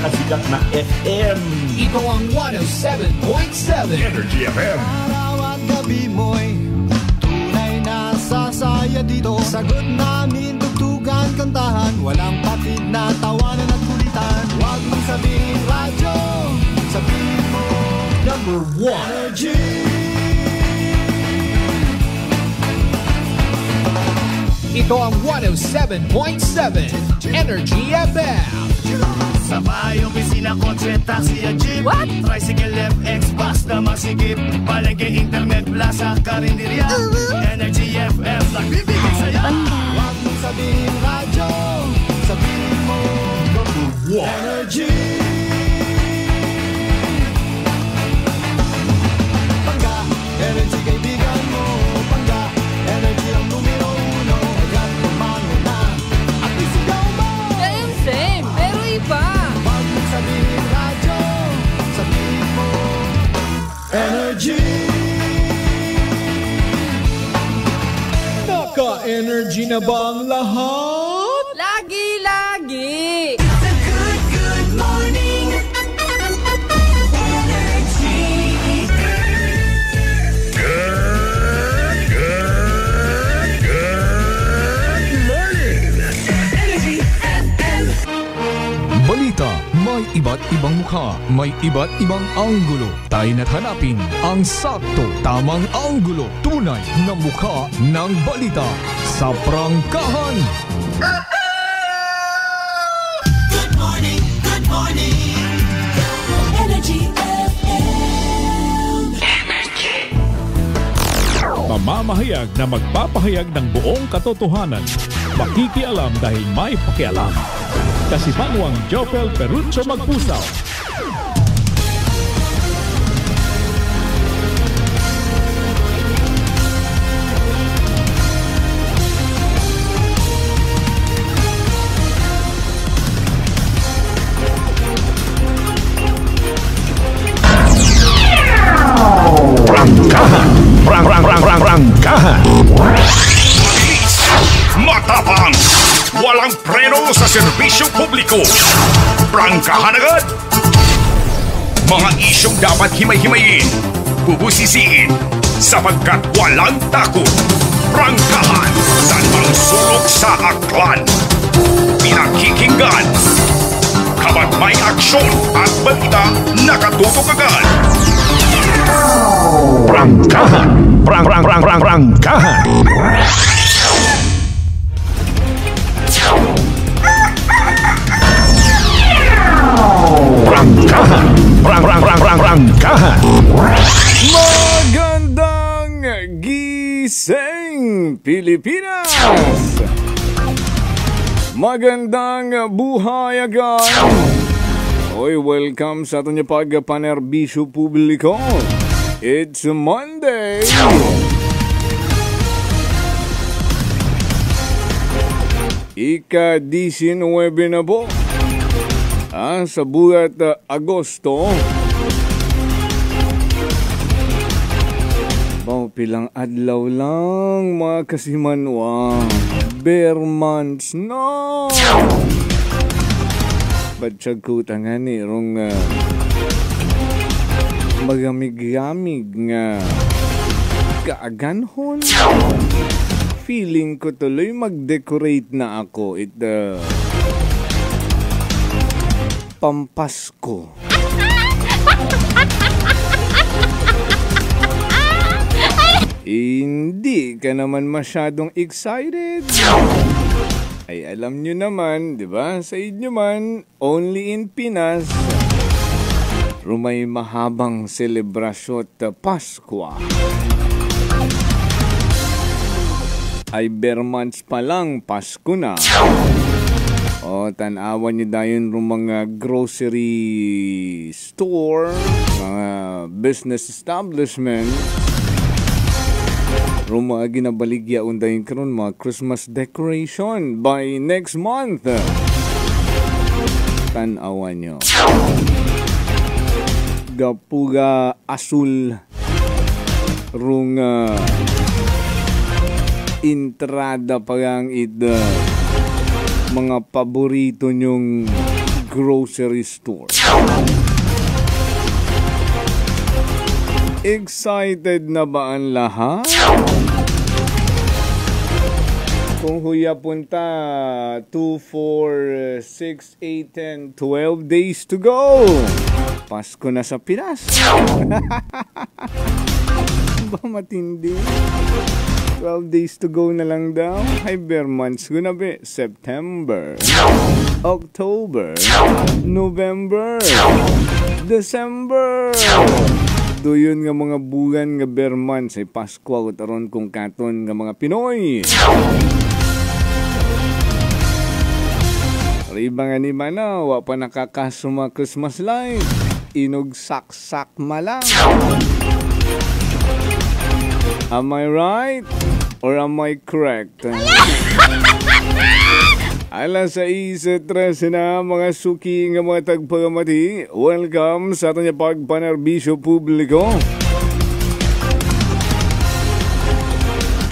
pinakasikat na FM. Ito ang 107.7 Energy FM. Araw at gabi mo'y tunay na sasaya dito. Sagot namin, tugtugan, kantahan, walang patid na tawanan at kulitan. Huwag mong sabihin radyo, sabihin mo Number 1 Energy. Ito ang 107.7 Energy FM. Sa bahay, opisina, kotse, taxi at jeep. What? Tricycle, FX, bus na masigip. Palengke, internet, plaza, karinderya. Energy FM, nagbibigay saya. Huwag mong sabihin radyo, sabihin mo Number 1. Energy. Pangga, energy kaibigan mo. Pangga, energy ang numero uno. Agad pumano na at isigaw mo. Same, pero iba. Huwag mong sabihin radyo, sabihin mo Energy. Naka-energy na ba ang lahat? Lagi-lagi. Balita, may iba't ibang mukha, may iba't ibang anggulo. Tayo na't hanapin ang sakto, tamang anggulo, tunay na mukha ng balita sa prangkahan. Good morning, good morning. Energy FM. Mamamahayag na magpapahayag ng buong katotohanan. Makikialam dahil may pakialam. Kasipanuang Jopel Perucho Magpusaw. Prangkahan. Prangkahan. Matapang. Walang preno sa serbisyo publiko. Prangkahan agad. Mga isyong dapat himay-himayin, bubusisiin, sapagkat walang takot. Prangkahan sa sulok sa aklan. Pinakikinggan. Kapag may aksyon at balita, nakatutok agad. Prangkahan. Prangkahan. Prangkahan. Magandang gising, Pilipinas! Magandang buhay agad! Oy, welcome sa ating pagpanerbisyo publiko. It's Monday! Ika-19 na po. Sa bulat Agosto. Pilang adlaw lang mga kasimanwa. Bare months na. Batsag ko tangan ni rong magamig-gamig nga kaaganhon. Feeling ko tuloy mag-decorate na ako. Pampasko. Hindi ka naman masyadong excited. Ay alam nyo naman, di ba? Sa inyo man, only in Pinas, rumay mahabang selebrasyon Pasko. Ay bare months pa lang, Pasko na. O, tanawan nyo dayon mga grocery store, mga business establishment. Ruma ginabaligya undayin karon mga Christmas decoration by next month. Tanawan nyo. Gapuga asul rung entrada parang mga paborito nyong grocery store. Excited na ba ang lahat? Kung huya punta, 2, 4, 6, 8, 10, 12 days to go. Pasko na sa Pinas. Ba matindi? 12 days to go na lang daw. Ay, bare months ko na be. September, October, November, December. Doon nga mga bulan nga bare months ay Pasko ako taron kung katon nga mga Pinoy. Riba nga ni mana, wa pa nakakasuma Christmas light. Inog sak-sak malang. Am I right? Or am I correct? Alas 6:13 na mga suki nga mga tagpagamati. Welcome sa ating pagpanerbisyo publiko.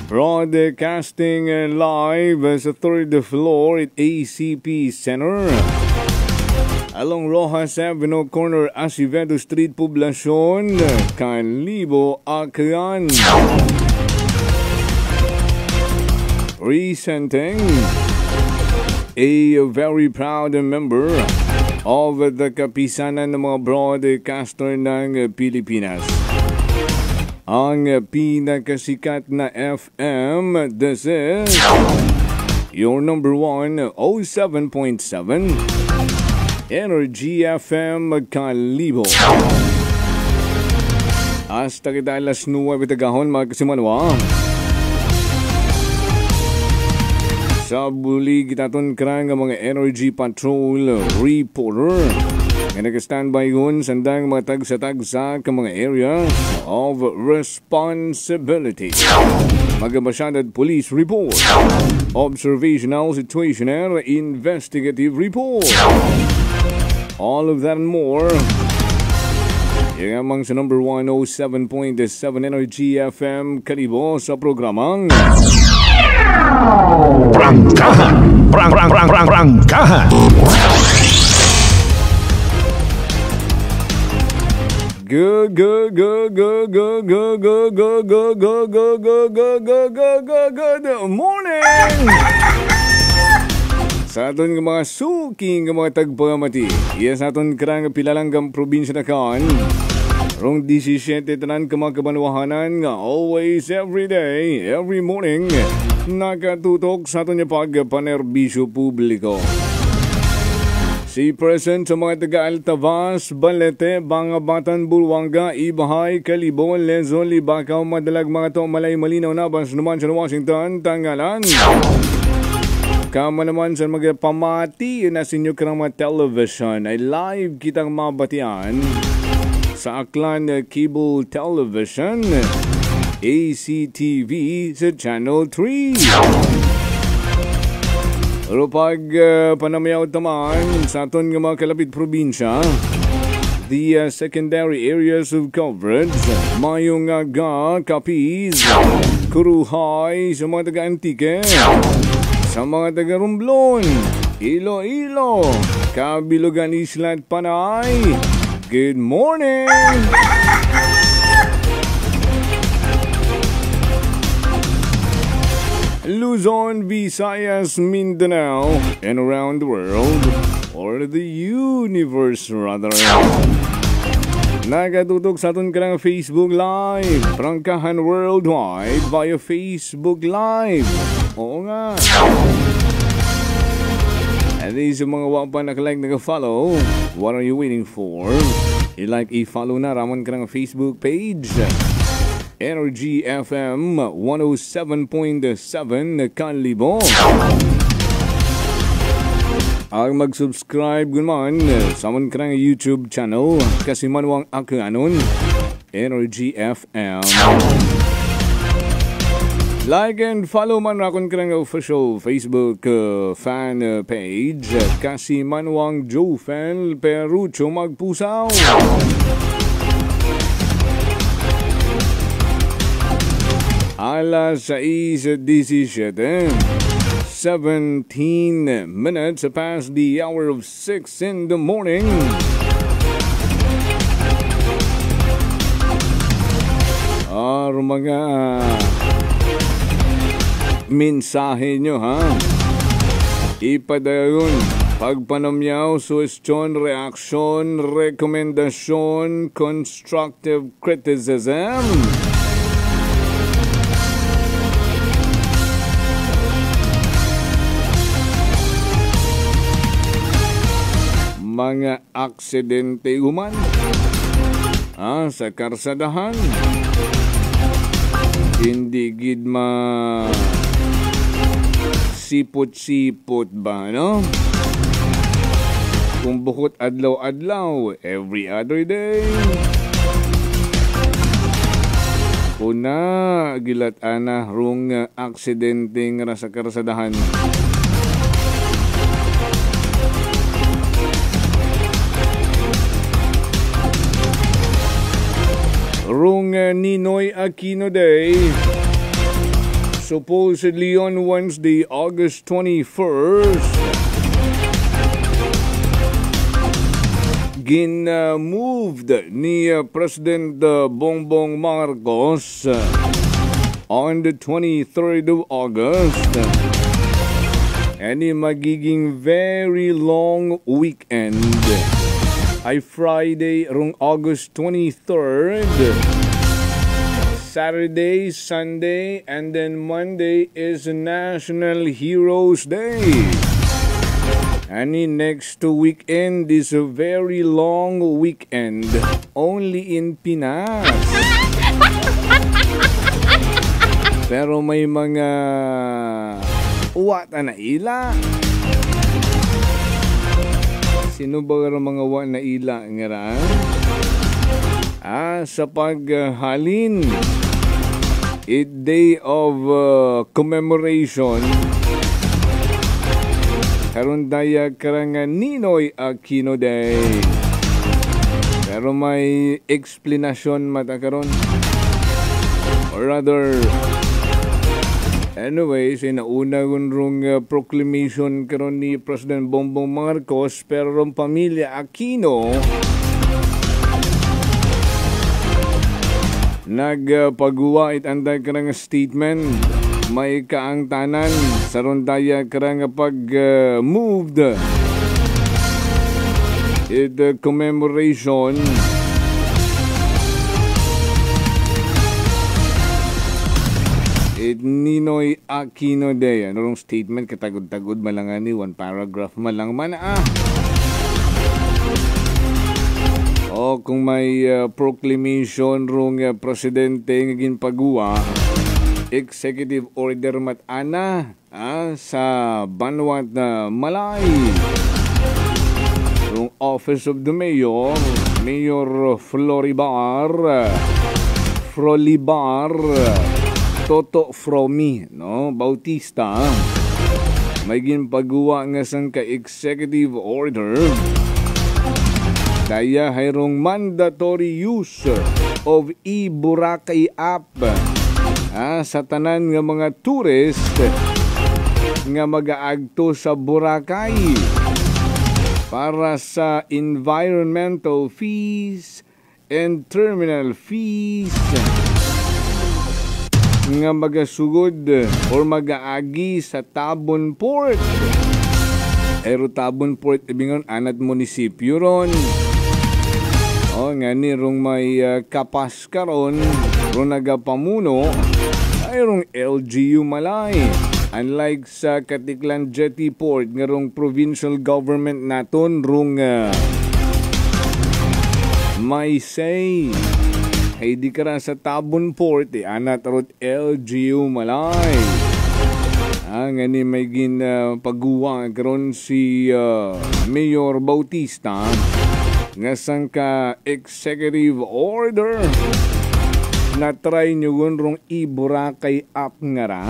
Broadcasting live sa 3rd floor at ACP Center. Along Rojas Avenue Corner, Acevedo Street, Poblacion, Canlibo, Aklan. Presenting a very proud member of the kapisanan ng mga broadcaster ng Pilipinas. Ang pinakasikat na FM, this is your number 1, 07.7 Energy FM Canlibo. Hasta kita alas 9 bitagahon mga kasimanwa. Sa bulig itaton krang ang mga Energy Patrol reporter nga nag-standby yun sandang mga tagsa-tagsa ka mga area of responsibility. Magabasyadad police report, observational situational investigative report. All of that and more. Yung amang sa number 107.7 Energy FM Canlibo sa programang Prangkahan! Prangkahan! Good morning! Sa aton nga mga suking nga mga tagpagamati, iya sa aton karang pilalanggang probinsya na kaan, rong 17 tanan ka mga kabanwahanan nga always, every day, every morning, nakatutok sa aton nga pagpanerbisyo publiko. Si present sa mga taga-Altavas, Balete, Bangabatan, Bulwanga, Ibahay, Canlibo, Lezon, Libakaw, Madalag, mga to, Malay, Malinaw, Nabas, naman sa Washington, Tangalan. Kama naman sa mga pamati na sinyo karang mga television ay live kitang mabatian sa Aklan Cable Television, ACTV sa Channel 3. Pero pag panamayaw tamaan sa aton nga mga kalapit probinsya, the secondary areas of coverage, Mayong Aga, Capiz, Kuruhay, sa mga taga-Antique, sa mga taga-Romblon, Iloilo, Kabilogan, Isla at Panay. Good morning! Luzon, Visayas, Mindanao, and around the world, or the universe rather. Nakatutok sa aton ka ng Facebook Live, Prangkahan Worldwide via Facebook Live. Oo nga. At these yung mga wapa nakalike, naka-follow, what are you waiting for? I-like, i-follow na ramon ka ng Facebook page. Energy FM 107.7 Canlibo. Ang mag-subscribe naman sa amon karang YouTube channel kasi manuang akanon Energy FM. Like and follow man akong karang official Facebook fan page kasi manuang Jofel Perucho Magpusaw. Alas 6:17 17 minutes past the hour of 6 in the morning. Mga mensahe nyo ha. Ipadayon, pagpanamyaw, suwestyon, reaksyon, rekomendasyon, constructive criticism. Mga aksidente human sa karsadahan. Hindi gid sipot-sipot ba, no? Kung bukod adlaw-adlaw, every other day. Una, gilat ana rung aksidente nga sa karsadahan. Rung Ninoy Aquino Day, supposedly on Wednesday, August 21st, moved ni President Bongbong Marcos on the 23rd of August. Any magiging very long weekend ay Friday rung August 23rd, Saturday, Sunday, and then Monday is National Heroes Day. And next weekend is a very long weekend only in Pinas. Pero may mga uwata na ila. Sino ba ang mga wa na ila nga raan? Sa paghalin, a day of commemoration, karon daya karang Ninoy Aquino Day. Pero may explanation mata karon. Or rather, anyway, sinauna rung proclamation karon ni President Bongbong Marcos, pero rung pamilya Aquino nagpagawa itanday karang statement. May kaangtanan sa rondaya karang pag-moved the commemoration Ninoy Aquino Day. Ano rong statement? Katagod-tagod malangani. One paragraph malang man O kung may proclamation rong presidente ng ginpagawa, executive order mat-ana sa Banwat na Malay. Rong Office of the Mayor, Mayor Floribar Toto Fromi, no? Bautista, may ginpagawa nga sang ka-executive order daya hayrong mandatory use of e-Boracay app sa tanan nga mga tourist nga mag-aagto sa Boracay para sa environmental fees and terminal fees nga magasugod or mag-aagi sa Tabon Port. Ero Tabon Port ibingon anat munisipyo ron. Nga ni rong may kapas karon rong nagapamuno ay rong LGU Malay. Unlike sa Katiklan Jetty Port nga rong provincial government naton rong may say. Ay di ka sa Tabon Port, anat rot LGU Malay. Nga ni may ginpagawa karon si Mayor Bautista nga sang ka executive order na try nyo rong e-Boracay app nga ra.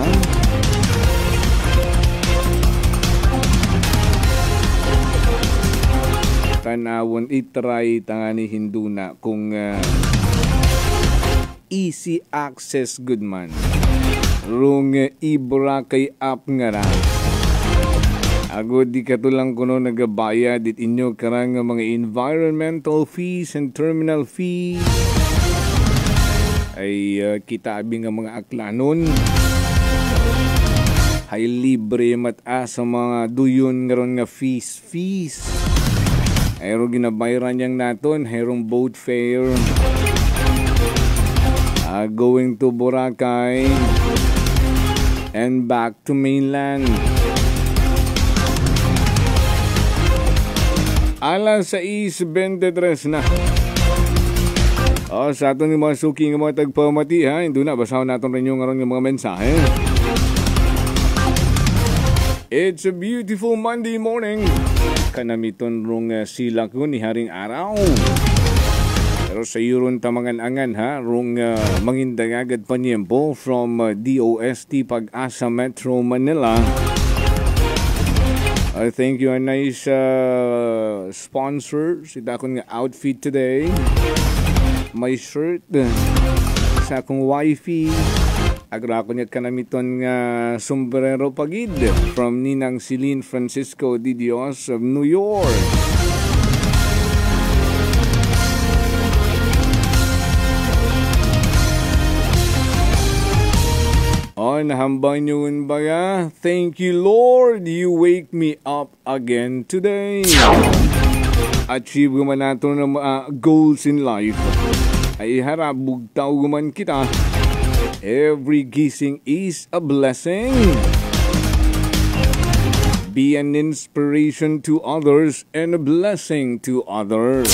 Tanawon itry tangani hinduna kung easy access good man rong e-Boracay app nga ra. Agod di katulang kuno nagabayad it inyo karang mga environmental fees and terminal fees. Ay kita abing nga mga aklanon. Ay libre mata sa mga duyon ngaron nga fees. Ayro ginabayaran yang naton, hayrong boat fare. Going to Boracay and back to mainland. Alas 6:23 na. Sa aton yung mga suki ng mga tagpamati ha. Hindi na, basahan natin rin yung mga mensahe. It's a beautiful Monday morning. Kanamiton rong sila ko ni Haring Araw. Pero sa yuron tamangan-angan ha, rong mangindagagad panyempo from DOST Pag-asa Metro Manila. Thank you, a nice sponsor. Sita akong outfit today. My shirt sa akong wifey. Agra ko niya kanamiton nga sombrero pagid from Ninang Celine Francisco de Dios of New York. Nahambay niyo baga. Thank you, Lord. You wake me up again today. Achieve guman nato ng goals in life. Ay harabog tao guman kita. Every gising is a blessing. Be an inspiration to others and a blessing to others.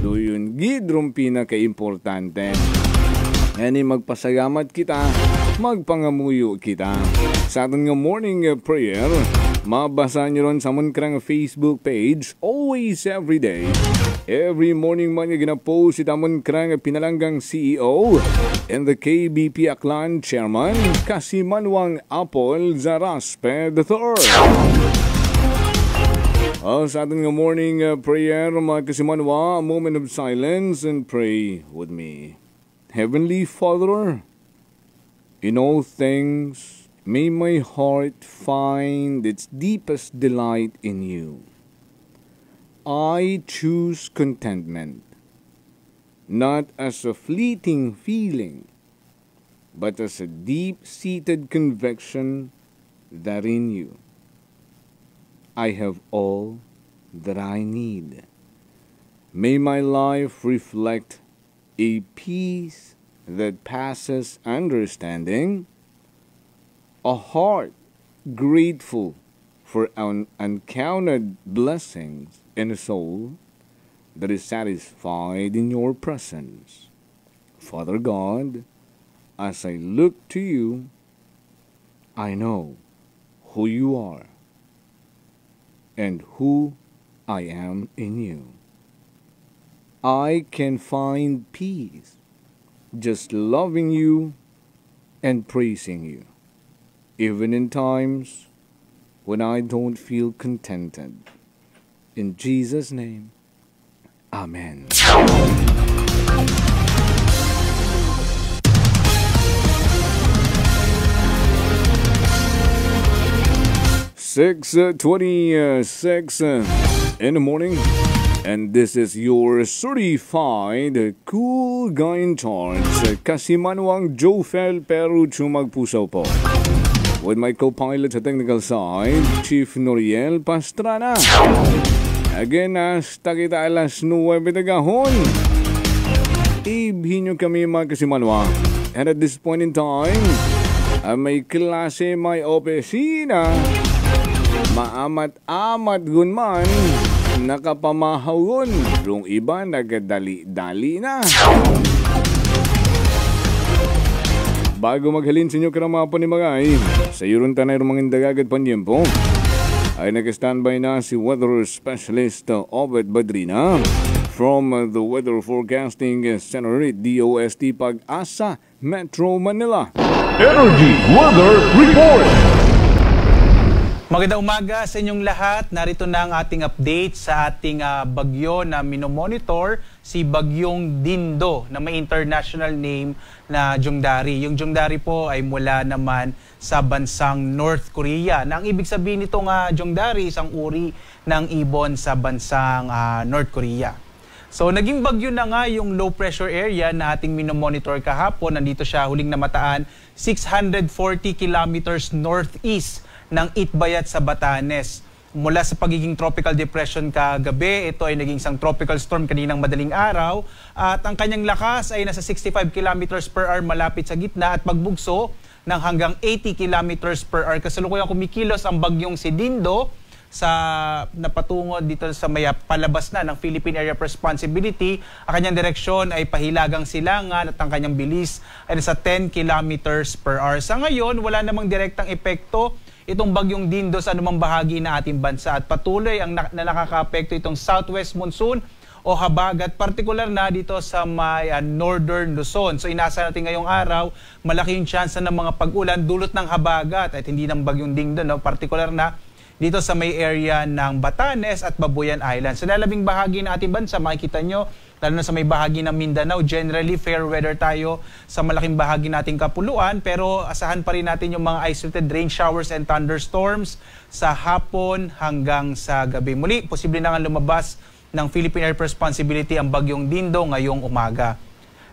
Doon gidrong pinaka-importante. Yan magpasalamat kita, magpangamuyo kita. Sa ating morning prayer, mabasa nyo ron sa munkrang Facebook page, always every day. Every morning man yung ginapost ita munkrang pinalanggang CEO and the KBP Aklan Chairman, Kasimanwang Apol Zaraspe III. Sa ating morning prayer, mga Kasimanwa, a moment of silence and pray with me. Heavenly Father, in all things, may my heart find its deepest delight in you. I choose contentment, not as a fleeting feeling, but as a deep-seated conviction that in you I have all that I need. May my life reflect a peace that passes understanding, a heart grateful for uncounted blessings, and a soul that is satisfied in your presence. Father God, as I look to you, I know who you are and who I am in you. I can find peace just loving you and praising you, even in times when I don't feel contented. In Jesus' name, Amen. Six 26 in the morning. And this is your certified cool guy in charge, Kasimanwang Jofel Perucho Magpusaw po. With my co-pilot sa technical side, Chief Noriel Pastrana. Again, hasta kita alas 9 tagahon. Ibhin nyo kami mga Kasimanwa. And at this point in time, may klase, may opisina, maamat-amat gunman, nakapamahawon, rung iba nagadali-dali na. Bago maghalin sa inyo karamapan ni Magay, sa yuron tanay rumangin dagagad panyempo, ay nag-standby na si Weather Specialist Obed Badrina from the Weather Forecasting Center DOST Pag-asa Metro Manila. Energy Weather Report. Magandang umaga sa inyong lahat. Narito na ang ating update sa ating bagyo na minomonitor, si Bagyong Dindo na may international name na Jongdari. Yung Jongdari po ay mula naman sa bansang North Korea. Na ang ibig sabihin nitong Jongdari, isang uri ng ibon sa bansang North Korea. So naging bagyo na nga yung low pressure area na ating minomonitor kahapon. Nandito siya huling namataan 640 kilometers northeast ng Itbayat sa Batanes. Mula sa pagiging tropical depression kagabi, ito ay naging isang tropical storm kaninang madaling araw at ang kanyang lakas ay nasa 65 kilometers per hour malapit sa gitna at magbugso ng hanggang 80 kilometers per hour. Kasalukuyang kumikilos ang bagyong si Dindo sa napatungo dito sa may palabas na ng Philippine Area of Responsibility. Ang kanyang direksyon ay pahilagang silangan at ang kanyang bilis ay nasa 10 kilometers per hour. Sa ngayon, wala namang direktang epekto itong bagyong Dindo sa anumang bahagi na ating bansa at patuloy ang nakakaapekto itong southwest monsoon o habagat, partikular na dito sa may northern Luzon. So inasa natin ngayong araw, malaki yung chance ng mga pag-ulan dulot ng habagat at hindi ng bagyong Dindo, no? Partikular na dito sa may area ng Batanes at Babuyan Island. Sa lalabing bahagi ng ating bansa, makikita nyo, lalo na sa may bahagi ng Mindanao, generally fair weather tayo sa malaking bahagi nating kapuluan, pero asahan pa rin natin yung mga isolated rain showers and thunderstorms sa hapon hanggang sa gabi. Muli, posible na nga lumabas ng Philippine Air Responsibility ang bagyong Dindo ngayong umaga.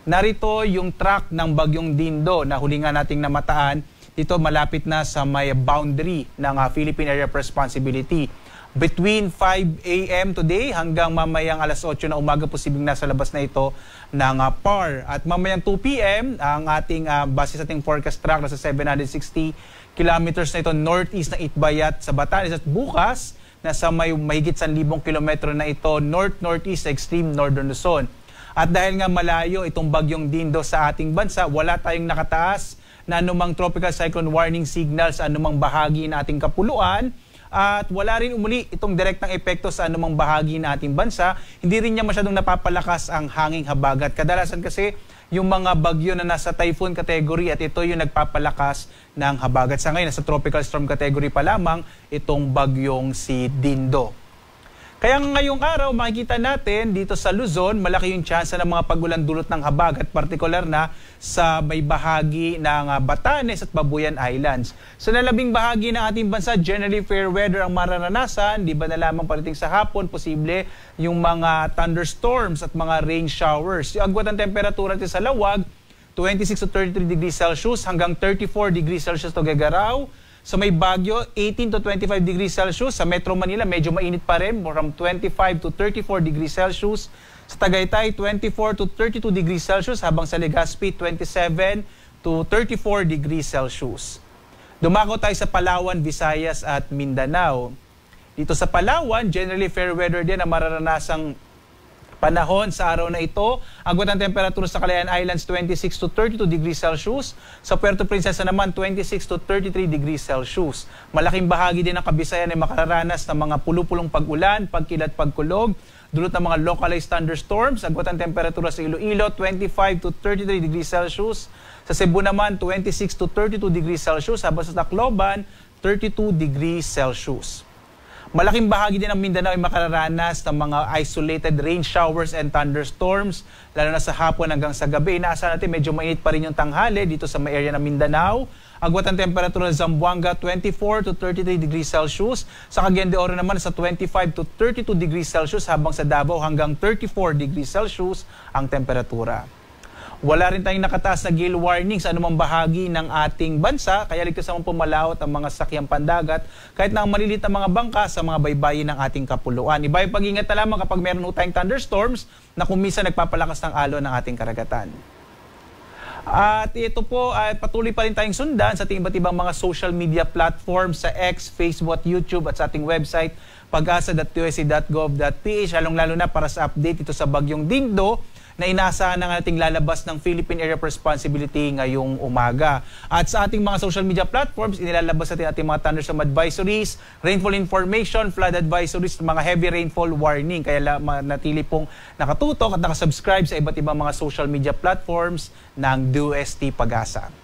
Narito yung track ng bagyong Dindo na huli nga nating namataan. Dito malapit na sa may boundary ng Philippine Area of Responsibility. Between 5 a.m. today hanggang mamayang alas 8 na umaga, posibleng nasa labas na ito ng PAR. At mamayang 2 p.m. ang ating base sa ating forecast track na sa 760 kilometers na ito northeast ng Itbayat sa Batanes. At bukas, nasa may mahigit 1,000 kilometro na ito north-northeast sa extreme northern Luzon. At dahil nga malayo itong bagyong Dindo sa ating bansa, wala tayong nakataas na anumang tropical cyclone warning signal sa anumang bahagi na ating kapuluan at wala rin umuli itong direktang epekto sa anumang bahagi na ating bansa. Hindi rin niya masyadong napapalakas ang hanging habagat. Kadalasan kasi yung mga bagyo na nasa typhoon category at ito yung nagpapalakas ng habagat. Sa ngayon, nasa tropical storm category pa lamang itong bagyong si Dindo. Kaya ngayong araw, makikita natin dito sa Luzon, malaki yung tsansa ng mga pag-ulan dulot ng habagat, partikular na sa may bahagi ng Batanes at Babuyan Islands. Sa nalabing bahagi ng ating bansa, generally fair weather ang mararanasan. Di ba na lamang paliting sa hapon, posible yung mga thunderstorms at mga rain showers. Yung agwat ng temperatura sa Lawag, 26 to 33 degrees Celsius hanggang 34 degrees Celsius to Gagaraw. Sa may Baguio, 18 to 25 degrees Celsius. Sa Metro Manila, medyo mainit pa rin, from 25 to 34 degrees Celsius. Sa Tagaytay, 24 to 32 degrees Celsius, habang sa Legazpi, 27 to 34 degrees Celsius. Dumako tayo sa Palawan, Visayas at Mindanao. Dito sa Palawan, generally fair weather din ang mararanasang panahon sa araw na ito. Agwat ng temperatura sa Calayan Islands, 26 to 32 degrees Celsius. Sa Puerto Princesa naman, 26 to 33 degrees Celsius. Malaking bahagi din ng Kabisayan ay makararanas ng mga pulupulong pag-ulan, pagkilat, pagkulog, dulot ng mga localized thunderstorms. Agwat ng temperatura sa Iloilo, 25 to 33 degrees Celsius. Sa Cebu naman, 26 to 32 degrees Celsius. Habang sa Tacloban, 32 degrees Celsius. Malaking bahagi din ng Mindanao ay makararanas ng mga isolated rain showers and thunderstorms, lalo na sa hapon hanggang sa gabi. Inaasahan natin medyo mainit pa rin yung tanghali dito sa may area ng Mindanao. Agwat ang temperatura sa Zamboanga, 24 to 33 degrees Celsius. Sa Cagayan de Oro naman sa 25 to 32 degrees Celsius, habang sa Davao hanggang 34 degrees Celsius ang temperatura. Wala rin tayong nakataas na gale warning sa anumang bahagi ng ating bansa, kaya ligtas naman pumalaot ang mga sakyang pandagat kahit na ang maliliit na mga bangka sa mga baybayin ng ating kapuluan. Iba yung pag-ingat na lamang kapag meron tayong thunderstorms na kung minsan nagpapalakas ng alon ng ating karagatan. At ito po ay patuloy pa rin tayong sundan sa ating iba't ibang mga social media platforms sa X, Facebook, YouTube at sa ating website pag-asa.usc.gov.ph, lalong-lalo na para sa update ito sa bagyong Dindo na inaasahan na nating lalabas ng Philippine Area of Responsibility ngayong umaga. At sa ating mga social media platforms, inilalabas natin ating mga thunderstorm advisories, rainfall information, flood advisories, mga heavy rainfall warning. Kaya natili pong nakatutok at nakasubscribe sa iba't ibang mga social media platforms ng DOST Pag-asa.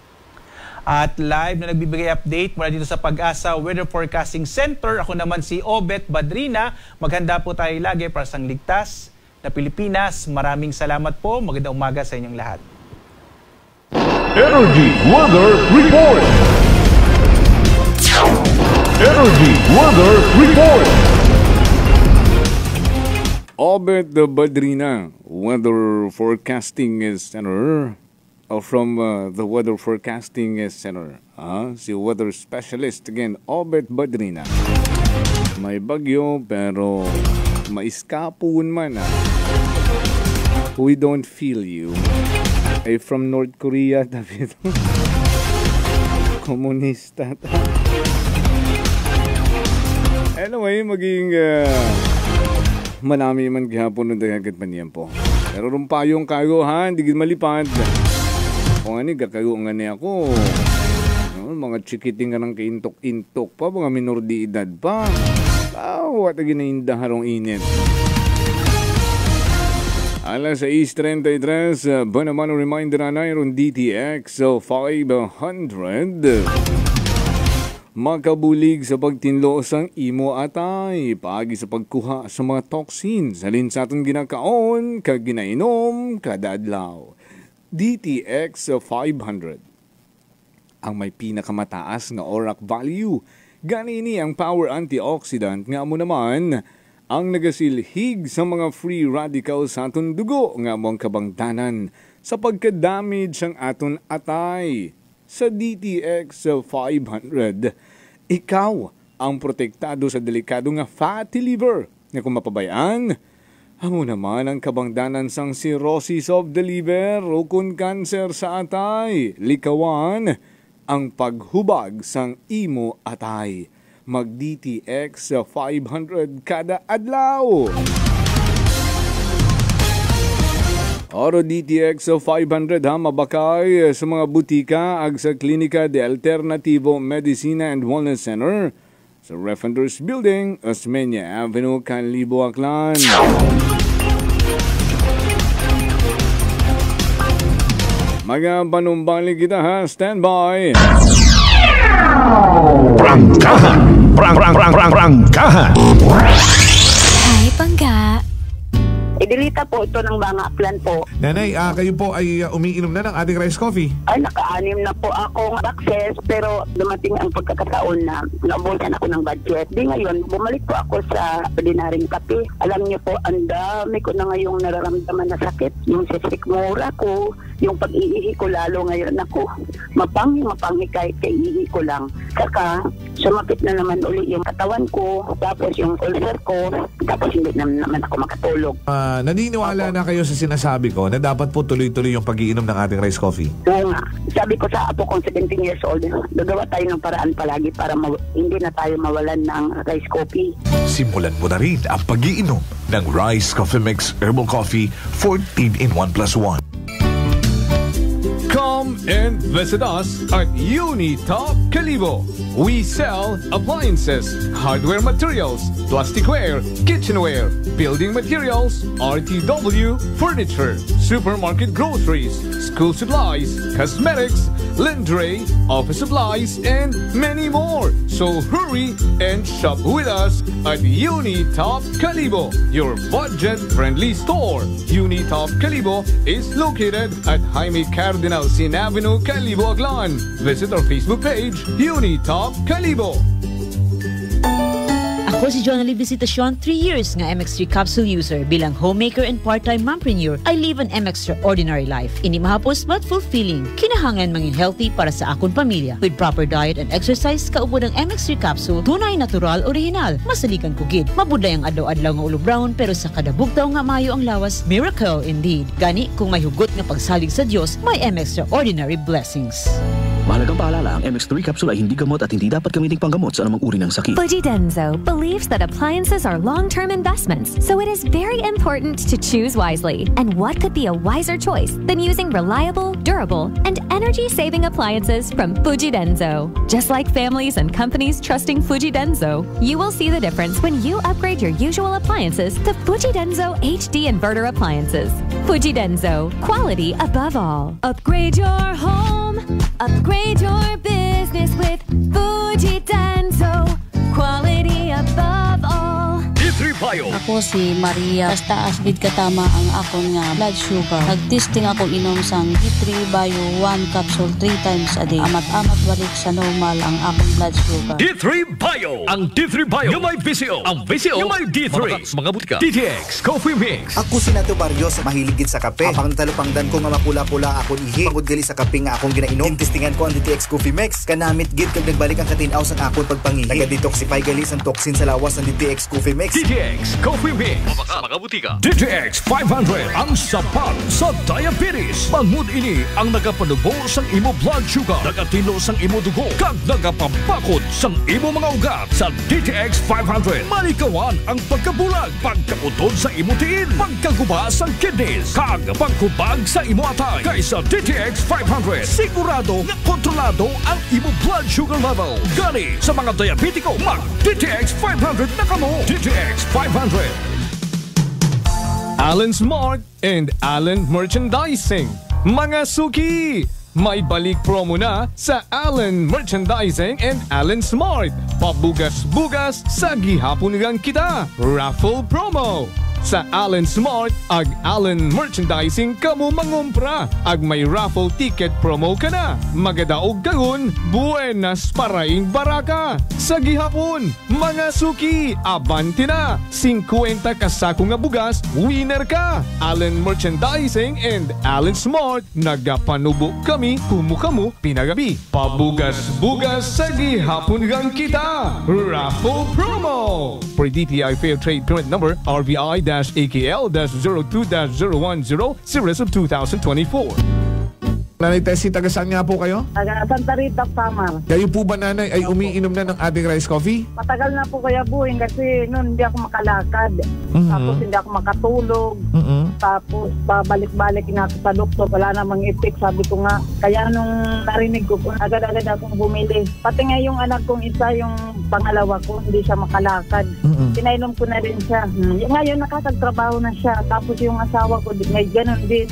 At live na nagbibigay update mula dito sa Pag-asa Weather Forecasting Center. Ako naman si Obet Badrina. Maghanda po tayo lagi para sa ligtas na Pilipinas. Maraming salamat po. Magandang umaga sa inyong lahat. Energy Weather Report. Energy Weather Report. Obet Badrina, Weather Forecasting Center. From the Weather Forecasting Center. Si Weather Specialist again, Obet Badrina. May bagyo pero maiskapon man. We don't feel you. Ay from North Korea, David. Komunista. Anyway, maging manami man gihapon ng dagat man yan po. Pero rumpayong kayo ha, hindi malipad. Kung ani, gakayo nga niya ako. Mga chikiting nga ng kaintok-intok pa, mga minor di edad pa. What a ginainda harong init. Alas 6:33, ba naman ang reminder na mayroon DTX 500. Makabulig sa pagtinlo sang imo atay, paagi sa pagkuha sa mga toxins, halin sa atong ginakaon, kag ginainom, kada adlaw. DTX 500 ang may pinakamataas na ORAC value. Ganini ang power antioxidant nga mo naman ang nagasilhig sa mga free radicals sa aton dugo nga mo ang kabangdanan sa pagka-damage ang aton atay. Sa DTX 500, ikaw ang protektado sa delikado nga fatty liver nga kung mapabayaan, amo naman ang kabangdanan sang cirrhosis of the liver o kung cancer sa atay. Likawan ang paghubag sang imo atay. Mag-DTX 500 kada adlaw. Oro DTX 500 mabakay sa mga butika ag sa Klinika de Alternativo Medicina and Wellness Center sa Refenders Building, Osmeña Avenue, Canlibo, Aklan. Magapanumbalik kita ha, standby. Prangkahan. Hi, Pangga. Idilita po ito ng mga aklan po. Nanay, kayo po ay umiinom na ng ating rice coffee? Ay, naka-anim na po akong access pero dumating ang pagkakataon na naubusan ako ng budget. Di ngayon, bumalik po ako sa ordinaryong kape. Alam niyo po, ang dami ko na ngayong nararamdaman na sakit. Yung sisikmura ko, yung pag-iihi ko lalo ngayon ako. Mapanghi kahit kaiihi ko lang. Saka, sumapit na naman uli yung katawan ko, tapos yung ulcer ko, tapos hindi naman ako makatulog. Naniniwala na kayo sa sinasabi ko na dapat po tuloy-tuloy yung pag-iinom ng ating rice coffee? Oo nga. Sabi ko sa apo kong 17 years old, gagawa tayo ng paraan palagi para hindi na tayo mawalan ng rice coffee. Simulan mo na rin ang pag-iinom ng Rice Coffee Mix Herbal Coffee 14 in 1+1. Come and visit us at Unitop Calibo. We sell appliances, hardware materials, plasticware, kitchenware, building materials, RTW, furniture, supermarket groceries, school supplies, cosmetics, lingerie, office supplies, and many more. So hurry and shop with us at Unitop Calibo, your budget-friendly store. Unitop Calibo is located at Jaime Cardinal Sin Avenue, Calibo, Aklan. Visit our Facebook page, Unitop Calibo. Ako si Jonalie Visitacion, 3 years nga MX3 capsule user. Bilang homemaker and part-time mompreneur, I live an extraordinary life. Ini mahapos but fulfilling. Kinahangan mangin healthy para sa akong pamilya. With proper diet and exercise, kaubo ng MX3 capsule, tunay, natural, original. Masalikan ko gid. Mabuday ang adlaw-adlaw nga ulo brown, pero sa kada bugtaw nga mayo ang lawas, miracle indeed. Gani, kung may hugot nga pagsalig sa Dios, may extraordinary blessings. Mahalagang paalala, ang MX3 capsule ay hindi gamot at hindi dapat gamiting panggamot sa anumang uri ng sakit. Fujidenzo believes that appliances are long-term investments, so it is very important to choose wisely. And what could be a wiser choice than using reliable, durable, and energy-saving appliances from Fujidenzo? Just like families and companies trusting Fujidenzo, you will see the difference when you upgrade your usual appliances to Fujidenzo HD inverter appliances. Fujidenzo, quality above all. Upgrade your home. Upgrade Lead your business with Fuji Denso. Quality above all. D3 Bio. Ako si Maria. Taas gid katama ang akon nga blood sugar. Nagtesting ako inom sang D3 Bio 1 capsule 3 times a day. Amat-amat balik sa normal ang akong blood sugar. D3 Bio. Ang D3 Bio yung may VCO. Ang VCO yung may D3. Mga butika. DTX Coffee Mix. Ako si Nato Barrios, mahilig gid sa kape. Apang talupangdan ko nga mapula-pula akon ihi. Pagod gali sa kape nga akong ginainom. Testingan ko ang DTX Coffee Mix. Kanamit gid kag nagbalik ang katinaw sa akon pagpangihi. Naga-detoxify gali sang toxin sa lawas ng DTX Coffee Mix. DTX Coffee Mix. Mga butika. DTX 500 ang sapat sa diabetes. Bangod ini ang nagapanubo sang imo blood sugar, nagatino sang imo dugo, kag nagapabakod sang imo mga ugat. Sa DTX 500, malikawan ang pagkabulag, pagkautod sa imo tiin, pagkaguba sang kidneys, kag pagkubag sa imo atay. Kaysa DTX 500, sigurado nga kontrolado ang imo blood sugar level. Gani sa mga diabetiko, mag DTX 500 na kamo. DTX 500. Allen Smart and Allen Merchandising. Mga suki! May balik promo na sa Allen Merchandising and Allen Smart. Pabugas-bugas sa gihapon kita. Raffle promo. Sa Allen Smart ag Allen Merchandising kamo mangumpra ag may raffle ticket promo ka na. Magadaog kagun, buenas paraing baraka. Sa gihapon, mga suki, abanti na. 50 kasako nga bugas, winner ka. Allen Merchandising and Allen Smart, nagapanubo kami kumukamu pinagabi. Pabugas-bugas sa gihapon gang kita. Raffle promo. For DTI Fair Trade Permit Number RBI-AKL-02-0100 Series of 2024. Nanay Tessie, taga saan nga po kayo? Taga Santa Rita, Samar. Kayo po ba, nanay, ay umiinom na ng ating rice coffee? Matagal na po kaya buhin kasi noon hindi ako makalakad. Tapos hindi ako makatulog. Tapos babalik-balik na ako sa doktor. Wala namang effect, sabi ko nga. Kaya nung narinig ko, agad-agad akong bumili. Pati nga yung anak kong isa, yung pangalawa ko, hindi siya makalakad. Pinainom ko na rin siya. Ngayon nakakagtrabaho na siya. Tapos yung asawa ko, may ganun din.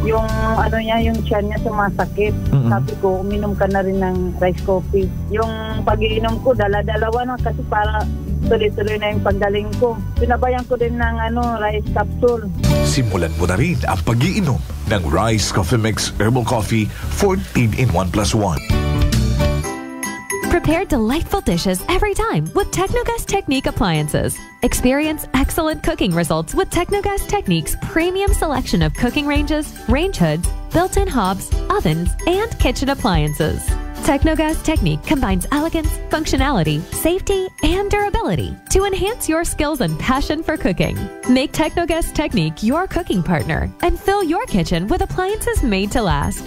Yung ano niya, yung tiyan niya sumasakit. Sabi ko, uminom ka na rin ng rice coffee. Yung pag-iinom ko, dala-dalawa na kasi para tuloy-tuloy na yung paggaling ko. Pinabayan ko din ng rice capsule. Simulan mo na rin ang pag-iinom ng Rice Coffee Mix Herbal Coffee 14 in 1 plus 1. Prepare delightful dishes every time with Technogas Technique appliances. Experience excellent cooking results with Technogas Technique's premium selection of cooking ranges, range hoods, built-in hobs, ovens, and kitchen appliances. Technogas Technique combines elegance, functionality, safety, and durability to enhance your skills and passion for cooking. Make Technogas Technique your cooking partner and fill your kitchen with appliances made to last.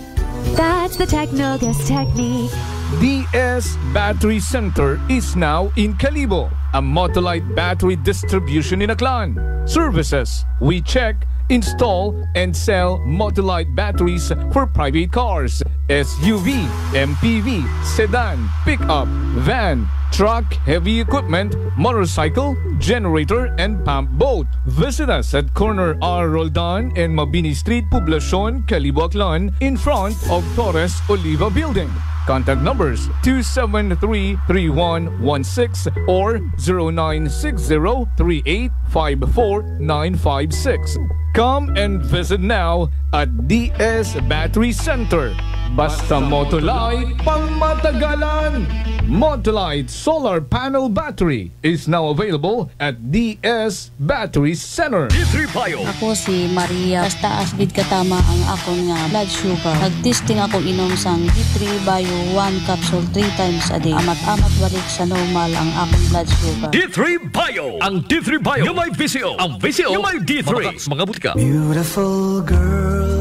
That's the Technogas Technique. DS Battery Center is now in Calibo, a Motolite battery distribution in Aklan. Services: we check, install, and sell Motolite batteries for private cars, SUV, MPV, sedan, pickup, van, truck, heavy equipment, motorcycle, generator, and pump boat. Visit us at corner R. Roldan and Mabini Street, Poblacion, Calibo, Aklan, in front of Torres Oliva Building. Contact numbers 273-3116 or 0960-3854-956. Come and visit now at DS Battery Center. Basta Motolite, pangmatagalan! Motolite Solar Panel Battery is now available at DS Battery Center. D3 Bio. Ako si Maria. Taas gid katama ang akon nga blood sugar. Nagtesting ako inom sang D3 Bio 1 capsule 3 times a day. Amat-amat balik sa normal ang akong blood sugar. D3 Bio. Ang D3 Bio yung may VCO. Ang VCO yung may D3. Mga butika. Beautiful girl.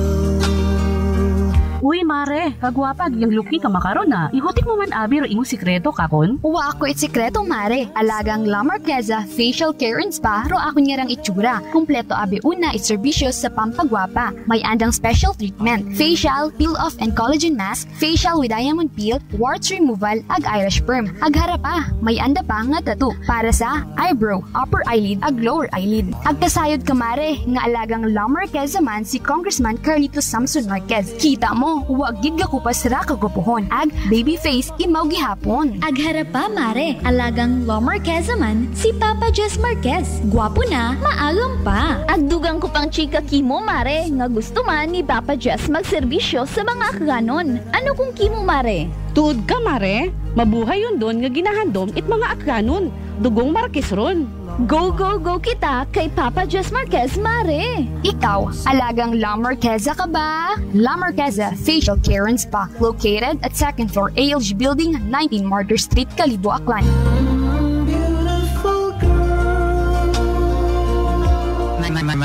Uy, mare, kagwapag, yung luki ka makaron na. Ihutik mo man abi ro imong sikreto kakon. Uwa ako sikreto, mare. Alagang La Marquesa Facial Care and Spa ro ako niyarang itsura. Kumpleto abi una iserbisyo sa pampagwapa. May andang special treatment. Facial, peel-off and collagen mask, facial with diamond peel, warts removal, ag eyelash perm. Ag harapa, may anda pa nga tattoo para sa eyebrow, upper eyelid, ag lower eyelid. Ag kasayod ka, mare, nga alagang La Marquesa man si Congressman Carlito Samson Marquez. Kita mo, no, huwag gid ko pa sira kagupuhon. Ag baby face imaw gihapon. Ag harapa mare, alagang Law Marquez man si Papa Jess Marquez. Gwapo na, maalam pa. Ag dugang ko pang chika kimo mare, nga gusto man ni Papa Jess magserbisyo sa mga akganon. Ano kung kimo mare? Tuod ka mare, mabuhay yun doon nga ginahandom it mga akranon. Dugong Marquez ron. Go, go, go kita kay Papa Jess Marquez, mare! Ikaw, alagang La Marqueza ka ba? La Marqueza Facial Care and Spa, located at 2nd floor ALG Building, 19 Martyr Street, Kalibo, Aklan.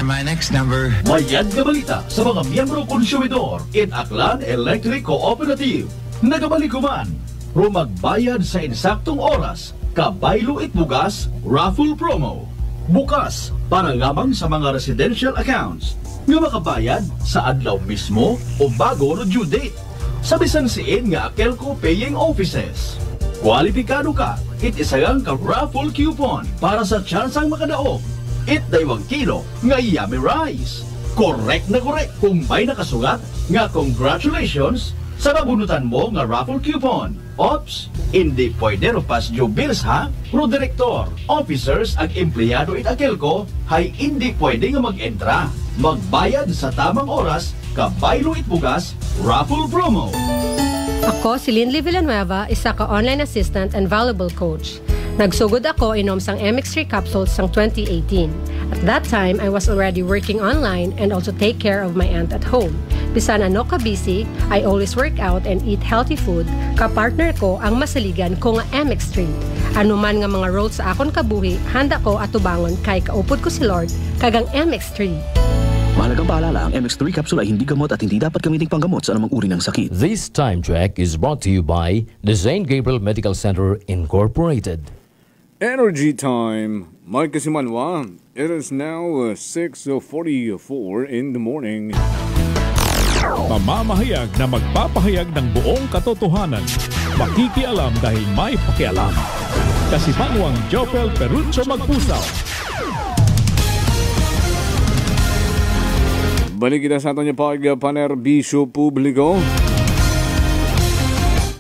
My next number. Mayad na balita sa mga miyembro konsumidor in Aklan Electric Cooperative. Nagabalikuman, rumagbayad sa insaktong oras, kabaylo itbugas, raffle promo. Bukas para lamang sa mga residential accounts nga makabayad sa adlaw mismo o bago no due date sa bisan siin nga Akelco paying offices. Kwalipikado ka, itisagang ka raffle coupon para sa tsansang makadaog. It daywang kilo nga yummy rice. Correct na correct kung may nakasulat nga congratulations sa mabunutan mo nga raffle coupon. Ops, hindi pwede rupas jubiles ha? Pro direktor, officers ag empleyado it Akelco hay hindi pwede nga mag-entra. Magbayad sa tamang oras, kabaylo it bugas, raffle promo. Ako si Linley Villanueva, isa ka online assistant and valuable coach. Nagsugod ako inom sang MX3 capsules sang 2018. At that time, I was already working online and also take care of my aunt at home. Bisan ano ka busy, I always work out and eat healthy food. Kapartner ko ang masaligan ko nga MX3. Ano man nga mga roles sa akon kabuhi, handa ko atubangon kay kaupod ko si Lord kagang MX3. Mahalagang paalala, ang MX3 capsule ay hindi gamot at hindi dapat gamitin panggamot sa anumang uri ng sakit. This time check is brought to you by the St. Gabriel Medical Center Incorporated. Energy time. Mike Kasimanwa. It is now 6:44 in the morning. Pamamahayag na magpapahayag ng buong katotohanan. Makikialam dahil may pakialam. Kasimanwang Jopel Perucho Magpusaw. Balik kita sa ato niya pagpanerbisyo publiko.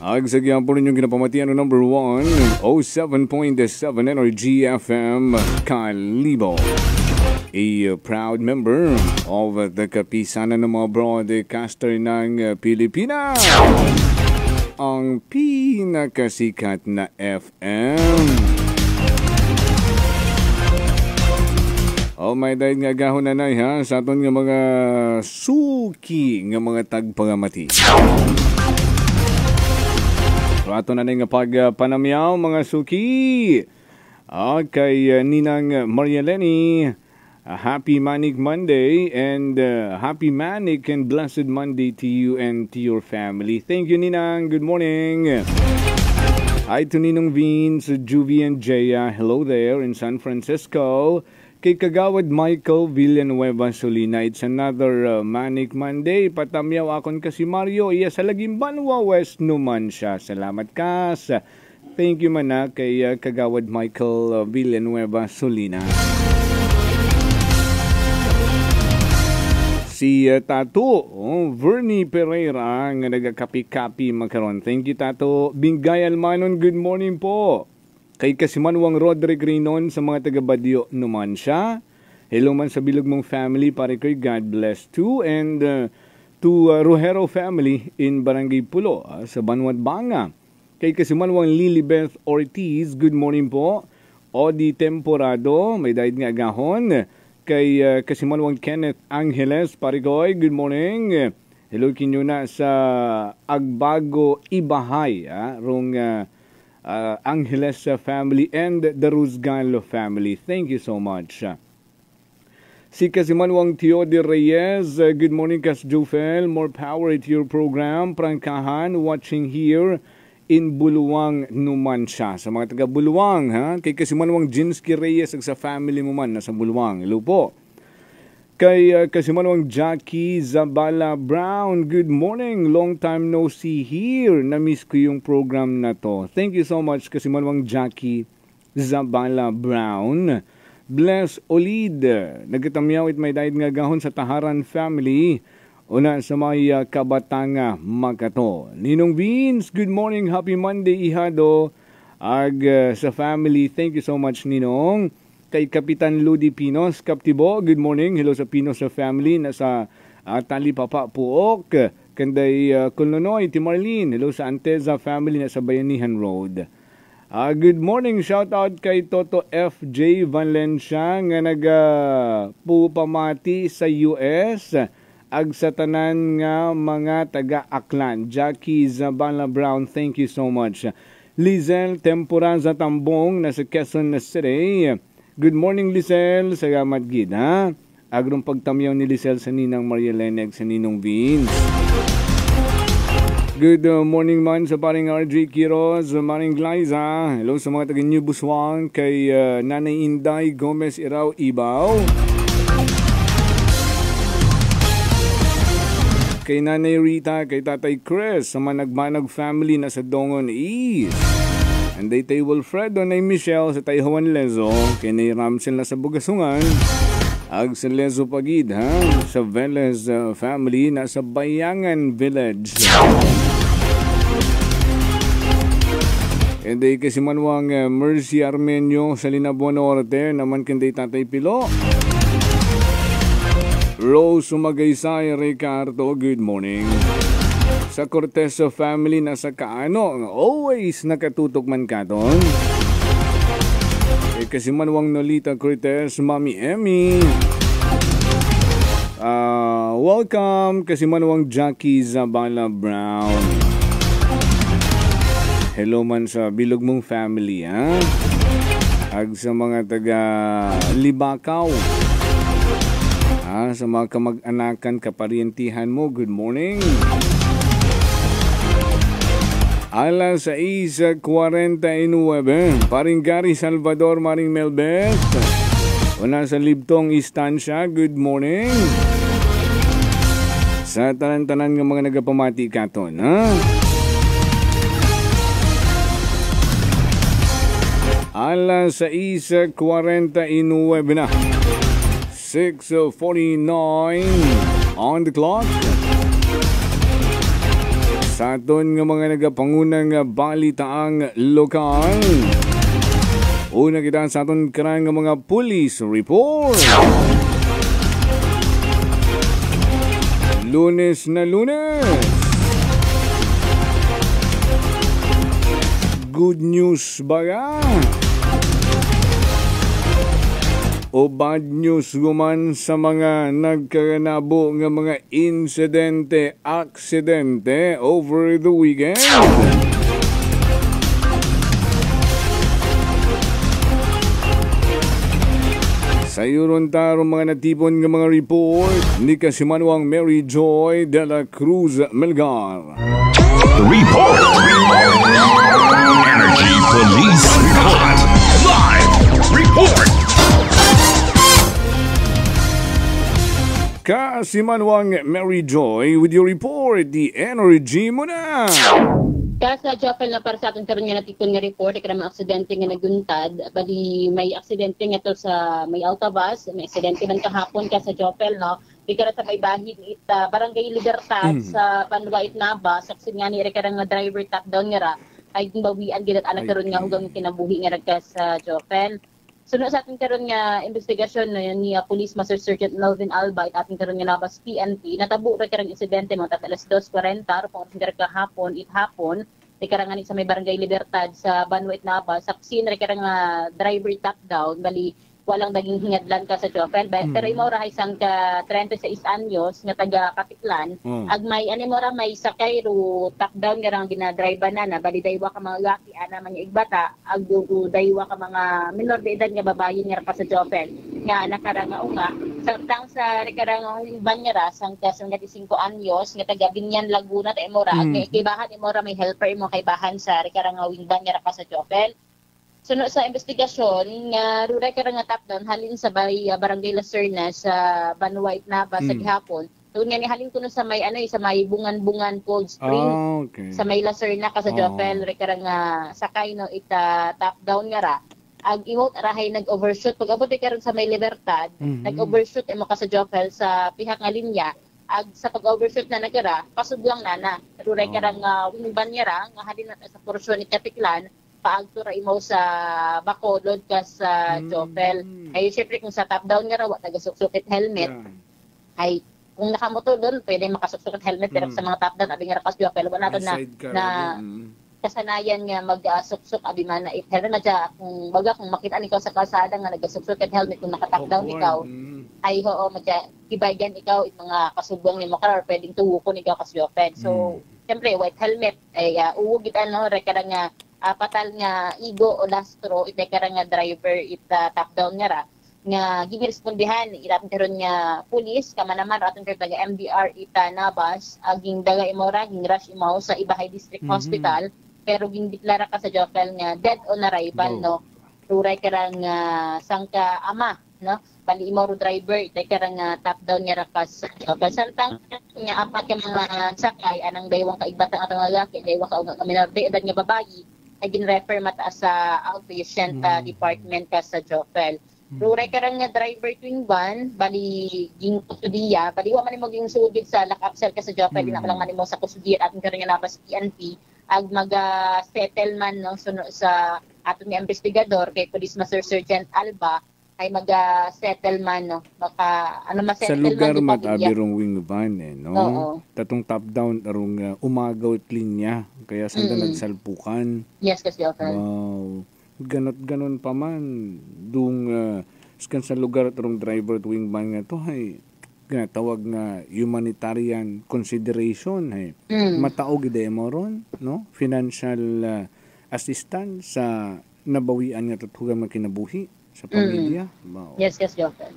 Agsagyan po ninyong kinapamatian ng number 1, 07.7 Energy FM Kalibo. A proud member of the kapisanan ng mga broadcaster ng Pilipinas. Ang pinakasikat na FM. Oh, may dahil nga gahon na ha sa aton nga mga suki nga mga tagpangamati. So ato na nga pagpanamyaw mga suki. Kay Ninang Marieleni, happy Manic Monday and happy Manic and blessed Monday to you and to your family. Thank you Ninang, good morning. Hi to Ninong Vince, Juvie and Jaya, hello there in San Francisco. Kay Kagawad Michael Villanueva Solina, it's another Manic Monday. Patamyaw akon kasi Mario, iya sa Lagimbanwa West naman siya. Salamat ka sa thank you man kay Kagawad Michael Villanueva Solina. Si Tato, Vernie Pereira, nga nagakapi-kapi makaron. Thank you Tato. Bingay Almanon, good morning po. Kay Kasimanwang Roderick Rinon sa mga taga-Badyo naman siya. Hello man sa bilog mong family, pare ko'y God bless too. And to Rojero family in Barangay Pulo sa Banwat Banga. Kay Kasimanwang Lilibeth Ortiz, good morning po. Odi Temporado, may daig nga agahon. Kay Kasimanwang Kenneth Angeles, pare ko'y good morning. Hello kinyo na sa Agbago Ibahay, rong Angeles family and the Rusgalo family. Thank you so much. Si Kasimanwang Teode Reyes, good morning Kas Jufel, more power to your program. Prangkahan, watching here in Buluwang Numansya. Sa mga taga Buluwang, kay Kasimanwang Jinsky Reyes sa family mo man nasa Buluwang. Hello po. Kay Kasimanwang Jackie Zabala Brown, good morning. Long time no see here. Na-miss ko yung program na to. Thank you so much Kasimanwang Jackie Zabala Brown. Bless Olid, nagatamyaw it may died nga gahon sa Taharan family Una sa may Kabatanga, Makato. Ninong Vince, good morning, happy Monday, ihado. Sa family, thank you so much, Ninong. Kay Kapitan Ludi Pinos, Kaptibo, good morning. Hello sa Pinos sa family, nasa Talipapa, Puok. Kanday Kulnonoy, Timarlin. Hello sa Anteza family, nasa Bayanihan Road. Good morning, shout out kay Toto FJ Valencia nga nagpupamati sa US ag sa tanan nga mga taga-Aklan. Jackie Zabala Brown, thank you so much. Lizel Temporanza Tambong nasa Quezon City. Good morning, Lizel. Salamat gid ha. Agrong pagtamyaw ni Lizel sa Ninang Maria Leneg sa Ninong Vince. Good morning man sa paring RJ Quiroz, maring Glyza. Hello sa mga taga New Busuan, kay Nanay Inday Gomez Iraw Ibaw. Kay Nanay Rita, kay Tatay Chris, sa Managmanag family na sa Dongon East. And day Tay Wilfredo, Nay Michelle sa Tayhawan Lezo, kay Nay Ramsel na sa Bugasungan. Ag sa Lezo Pagid ha, sa Velez family na sa Bayangan Village. And day kasi manwang Mercy Armenio sa Linabuan Norte, naman kanday Tatay Pilo. Rose Sumagaysay Ricardo, good morning. Sa Cortez family na sa Kaano, always nakatutok man katon. Kasi manwang Nolita Cortez, Mami Emmy. Welcome kasi manwang Jackie Zabala Brown. Hello man sa bilog mong family, ha? Ag sa mga taga Libakaw. Sa mga kamag-anakan, kaparientihan mo, good morning. Alas 6:49, paring Gary Salvador, maring Melbeth. Una sa Libtong Istansya, good morning. Sa tanan-tanan ng mga nagapamati katon, ha? Alas 6:49 na. 6:49 on the clock. Sa aton nga mga nagapangunang balitaang lokal. Una kita sa aton karang nga mga police report. Lunes na Lunes. Good news ba ya? O bad news guman sa mga nagkaganabo nga mga insidente, aksidente over the weekend? Sa yuron taro mga natipon nga mga report ni Kasimanwang Mary Joy de la Cruz Melgar. Report! Energy Police Report! Live report! Kasimanwang Mary Joy with your report, the energy mo na! Kaya sa Jopel na para sa akin karon nga natikon nga report, kaya mga aksidente nga naguntad, bali may aksidente nga to sa may Altavas, may aksidente man kahapon kaya sa Jopel, no? Kaya sa may bahid, Barangay Libertad sa Panluwait Naba, saksin nga ni kaya nga driver top down nga ra, ay bawian gidat anak karon nga hugang kinabuhi nga ka sa Jopel. Sunod sa ating karon nga investigasyon ni Police Master Sergeant Melvin Alba at ating karon nga nabas PNP natabo ra karang insidente mga alas 2:40 kung kahapon hapon di karang sa may Barangay Libertad sa Banwait Naba saksi ra karang driver top down bali walang daging hingadlan ka sa Jopel pero imo ra isang ka 36 anyos nga taga Katiklan ag may mo ra may sakay ro top down nga rang ginadrive na bali daywa ka mga laki ana man igbata ag daywa ka mga minor de edad nga babayi nga pa sa Jopel nga nakaranga unga samtang sa karang banyara sang ka 5 anyos nga taga Binyan Laguna ta imo ra ag kibahan imo ra may helper imo kay bahan sa karang wing banyara pa sa Jopel. Sunod sa investigasyon, nga ruray ka nga top down, halin sa Barangay Lacerna sa Banwait Naba sa gihapon. Doon nga ni halin ko sa may sa may bungan-bungan Cold Spring. Sa may Lacerna ka sa Jopel, ruray ka nga sakay no ita top down nga ra. Ag imot rahay nag-overshoot pag abot ka ron sa may Libertad, nag-overshoot imo ka sa Jopel sa pihak nga linya. ag sa pag-overshoot na nagara, pasudlang nana. Ruray karang wingban niya ra, nga halin na sa porsyon ni Katiklan, paagtura imo sa Bacolod ka sa Jopel. Ay, syempre kung sa top-down nga raw, nagasuksukit helmet, ay, kung nakamotor doon, pwede makasuksukit helmet, pero sa mga top-down, abi nga ra ka sa Jopel, wala natin na kasanayan nga mag-suksuk, abi man na helmet na dya, kung baga, kung makita ikaw sa kalsada nga nagasuksukit helmet, kung naka-top-down ikaw, ay oo, ibayan ikaw mga kasubong ni mo ka or pwedeng tuwukon ikaw kasyopen. So, siyempre, white helmet, ay uwog ita, no, rekara nga patal nga igo o lastro, ita kara nga driver, ita top down nga ra, nga ginirespondihan, iratong karon nga pulis, kama naman, ratong karon taga MDR, ita nabas, aging daga imora, ging rush imaw sa Ibahay District Hospital, pero ging deklara ka sa Jopel nga dead on arrival, no, ruray karang sangka ama, no, bali imo driver ite karang top down nga rakas samtang nga apat ka mga sakay anang daywang kaigbatang atong lalaki daywang ka minor de edad nga babayi ay ginrefer mata sa outpatient department ka sa Jopel. Ruray karang nga driver twing van bali ging kusudiya bali wa man mo ging sugid sa lakapsel ka sa Jopel na lang man mo sa kusudiya aton karang nga nabas PNP ag mag-settlement no sa aton nga investigador kay Police Master Sergeant Alba ay mag-settle man, no? Baka, sa lugar matabirong wing van, no? Oo. Tatong top-down, tarong umagaw at linya. Kaya saan nagsalpukan. Yes, kasi okay. Wow. Ganon pa man. Dung, sa lugar tarong driver at wing van nga to, ay, tawag nga humanitarian consideration, ay. Mataog ide mo ron, no? Financial assistance sa nabawian nga tatugang makinabuhi sa pamilya. Wow. Yes, Joker.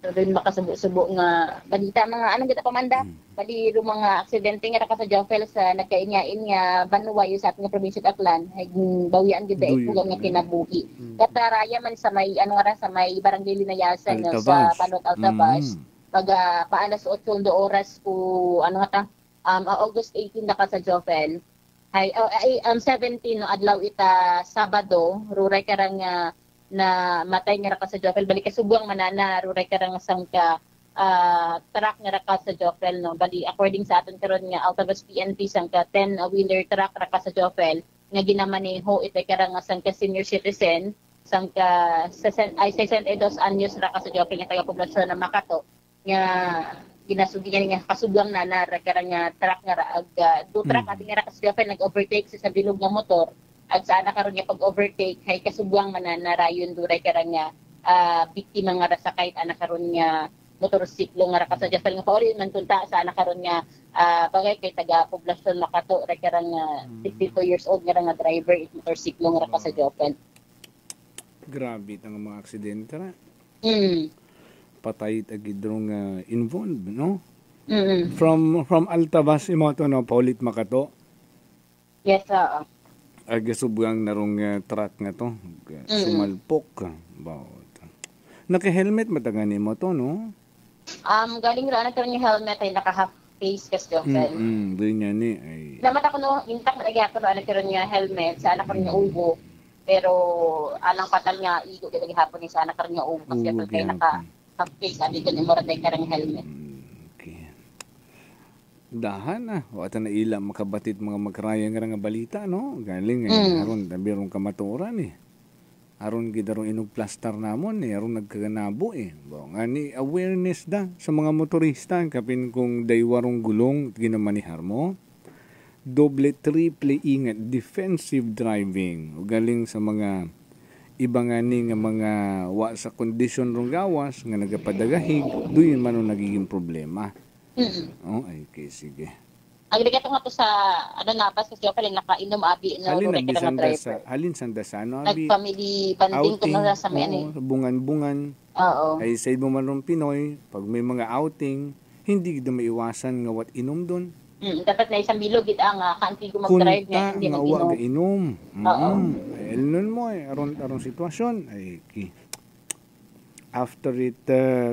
So, doon makasubo-subo nga balita mga anong kita pamanda. Bali ro mga aksidente nga ra ka sa Jopel sa nagkainyain nga Banuwayo sa ating probinsya Aklan ay bawian gid ay tugang nga kinabuhi. Kataraya man sa may sa may barangay Linayasan no, sa Panot Altabas. Pag paalas 8 oras ko August 18 na ka sa Jopel. Ay 17 no adlaw ita Sabado ruray karang na matay nga ra ka sa Jopel bali kasubong manana ruray karang sangka truck nga ra ka sa Jopel no bali according sa aton karon nga Altabas PNP sangka 10-wheeler truck ra ka sa Jopel nga ginamaneho ite karang sangka senior citizen sangka 62 anyos ra ka sa Jopel nga taga poblasyon ng Makato nga ginasugihan nga kasublang na karang truck nga ra ag truck ating nga ra ka sa Jopel nag-overtake sa bilog nga motor at sana karon nga pag-overtake hay kasubwang man na rayon duray karang nga biktima nga ra sa kahit ana karon nga motorsiklo nga ra ka sa Jopel nga pauli man tunta sa ana karon nga bagay kay taga poblasyon Makato ra karang 62 years old nga ra nga driver it motorsiklo nga ra ka sa Jopel. Grabe tang mga aksidente ra. Patay tagidrong involved, no? From Altabas imo to no paulit Makato. Yes, Agasubgang narong truck nga to. Sumalpok. Naka-helmet matagani mo to, no? Galing ra nagkaroon yung helmet ay naka-half face kasi Jopel. Doon niya ni. Naman ako no, intact na ako no, nagkaroon yung helmet, sa anak karoon yung ubo. Pero alang patal nga, igo kita gihapon ni sa anak karoon yung ubo. Kasi kay naka-half face, sabi ko ni Morad ay karang helmet. Dahan na. Wata na ilang makabatid mga magraya nga balita, no? Galing aron dabirong kamaturan Aron gidarong inugplaster namon aron nagkaganabo nga ni awareness da sa mga motorista kapin kung daywarong gulong ginamanihar mo. Doble triple ingat defensive driving. Galing sa mga iba nga ni nga mga wa sa kondisyon rong gawas nga nagapadagahig, duyon man ang nagiging problema. Ay, okay, sige. Ang ligato nga to sa napas kasi ako nakainom abi na driver. Halin sandasan no abi. Nag-family banding ko na sa may bungan-bungan. Oo. Ay sa ibang manong Pinoy, pag may mga outing, hindi gid maiwasan nga wat inom doon. Dapat na isang bilog gid ang kanti ko mag-drive nga hindi mag-inom. Oo. Ay nun mo aron sitwasyon ay after it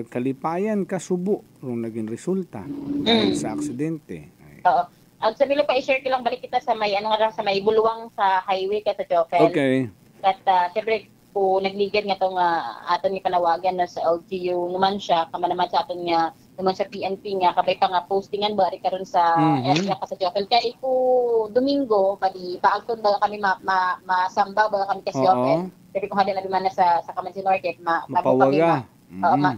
kalipayan kasubo nung naging resulta sa aksidente. Oo. Ang sabi lang pa i-share ko lang balik kita sa may sa may buluwang sa highway ka sa Jopel. Okay. At siyempre po nagligan nga itong aton ni panawagan na sa LGU naman siya, kama naman sa aton nga naman sa PNP nga, kabay pa nga postingan bari karon sa area ka sa Jopel. Kaya po Domingo, bali paagton ba kami masamba ba kami kasi Jopel. Pero kung halin na naman sa Kamansi Norte, mapawaga.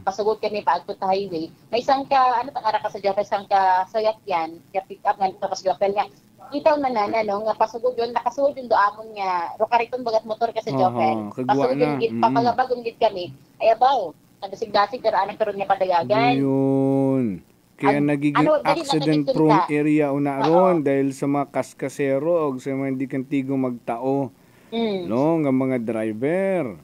Pasugod kami paagton sa highway. May isang ka, ano pang ara ka sa Jopel, isang ka sayat yan, kaya pick up nga dito sa Jopel nga. Itaw na no, nga pasugod yun, nakasugod yung doamon nga, rokariton bagat motor ka sa Jopel. Pasugod yung git, papagabagong git kami, ay abaw. Nagdasig-dasig karaan ang karoon niya padagagan. Ayun. Kaya nagiging accident-prone area una ron dahil sa mga kaskasero o sa mga hindi kantigo magtao. No, nga mga driver.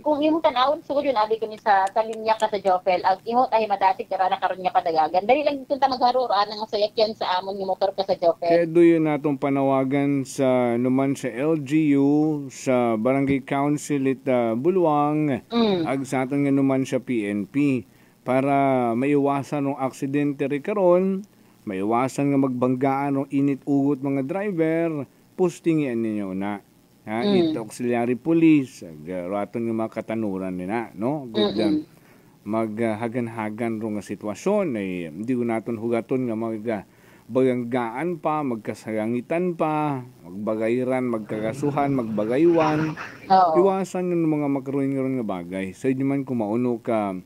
Kung imong tanawon sugod yun abi kani sa linya ka sa Jopel, ang imong ay madasig karaan ang karoon niya padagagan. Dali lang dito ta magharuran ang sayakyan sa amon nga motor ka sa Jopel. Kaya doon natong panawagan sa naman sa LGU, sa Barangay Council at Buluang, ag sa aton nga naman sa PNP para maiwasan ng aksidente ri karon, maiwasan nga magbanggaan ng init-ugot mga driver, posting yan ninyo na. Ito auxiliary police, raton nga mga katanuran nila, no? Good, maghagan-hagan ro nga sitwasyon ay hindi ko naton hugaton nga magbaganggaan pa, magkasayangitan pa, magbagayran, magkakasuhan, magbagaywan. Iwasan yung mga magkaroon nga bagay. Sa inyo man kung mauno ka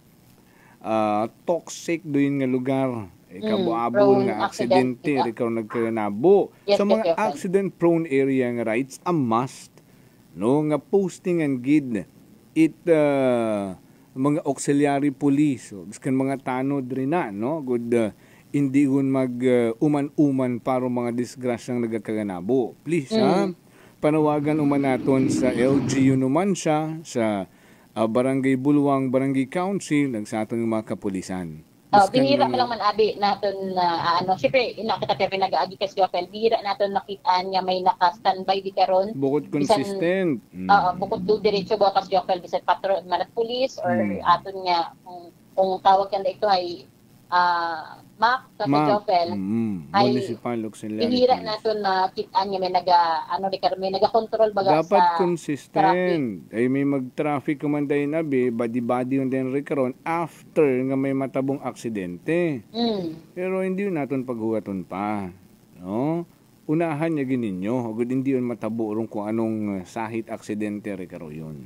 toxic doon nga lugar, kabuabo nga aksidente, ikaw nagkanabo. Sa mga accident-prone area nga rights, a must, no, nga posting and gid, mga auxiliary police, biskan mga tanod rin na, no, good, hindi yun uman-uman para mga disgrasyang nagkakanabo. Please, panawagan uman naton sa LGU naman siya, sa Barangay Buluang, Barangay Council, sa atong mga kapulisan. Bihira pa lang man abi naton na syempre nakita tayo nag-aagi kasi Jopel, bihira naton nakitaan nga may naka-standby di karon. Bukod consistent. Bukod do diretso ba kasi Jopel bisan patrol manat police or aton nga kung tawag kan ito ay MAC kasi Jopel. Municipal auxiliary. Bihira naton nakitaan nga may may naga-control baga dapat sa consistent. Traffic. Ay may mag-traffic kumanday na body-body yung din karon after nga may matabong aksidente. Pero hindi yun natin paghugaton pa. No? Unahan niya gininyo. Agad hindi yun matabo rin kung anong sahit aksidente karon yun.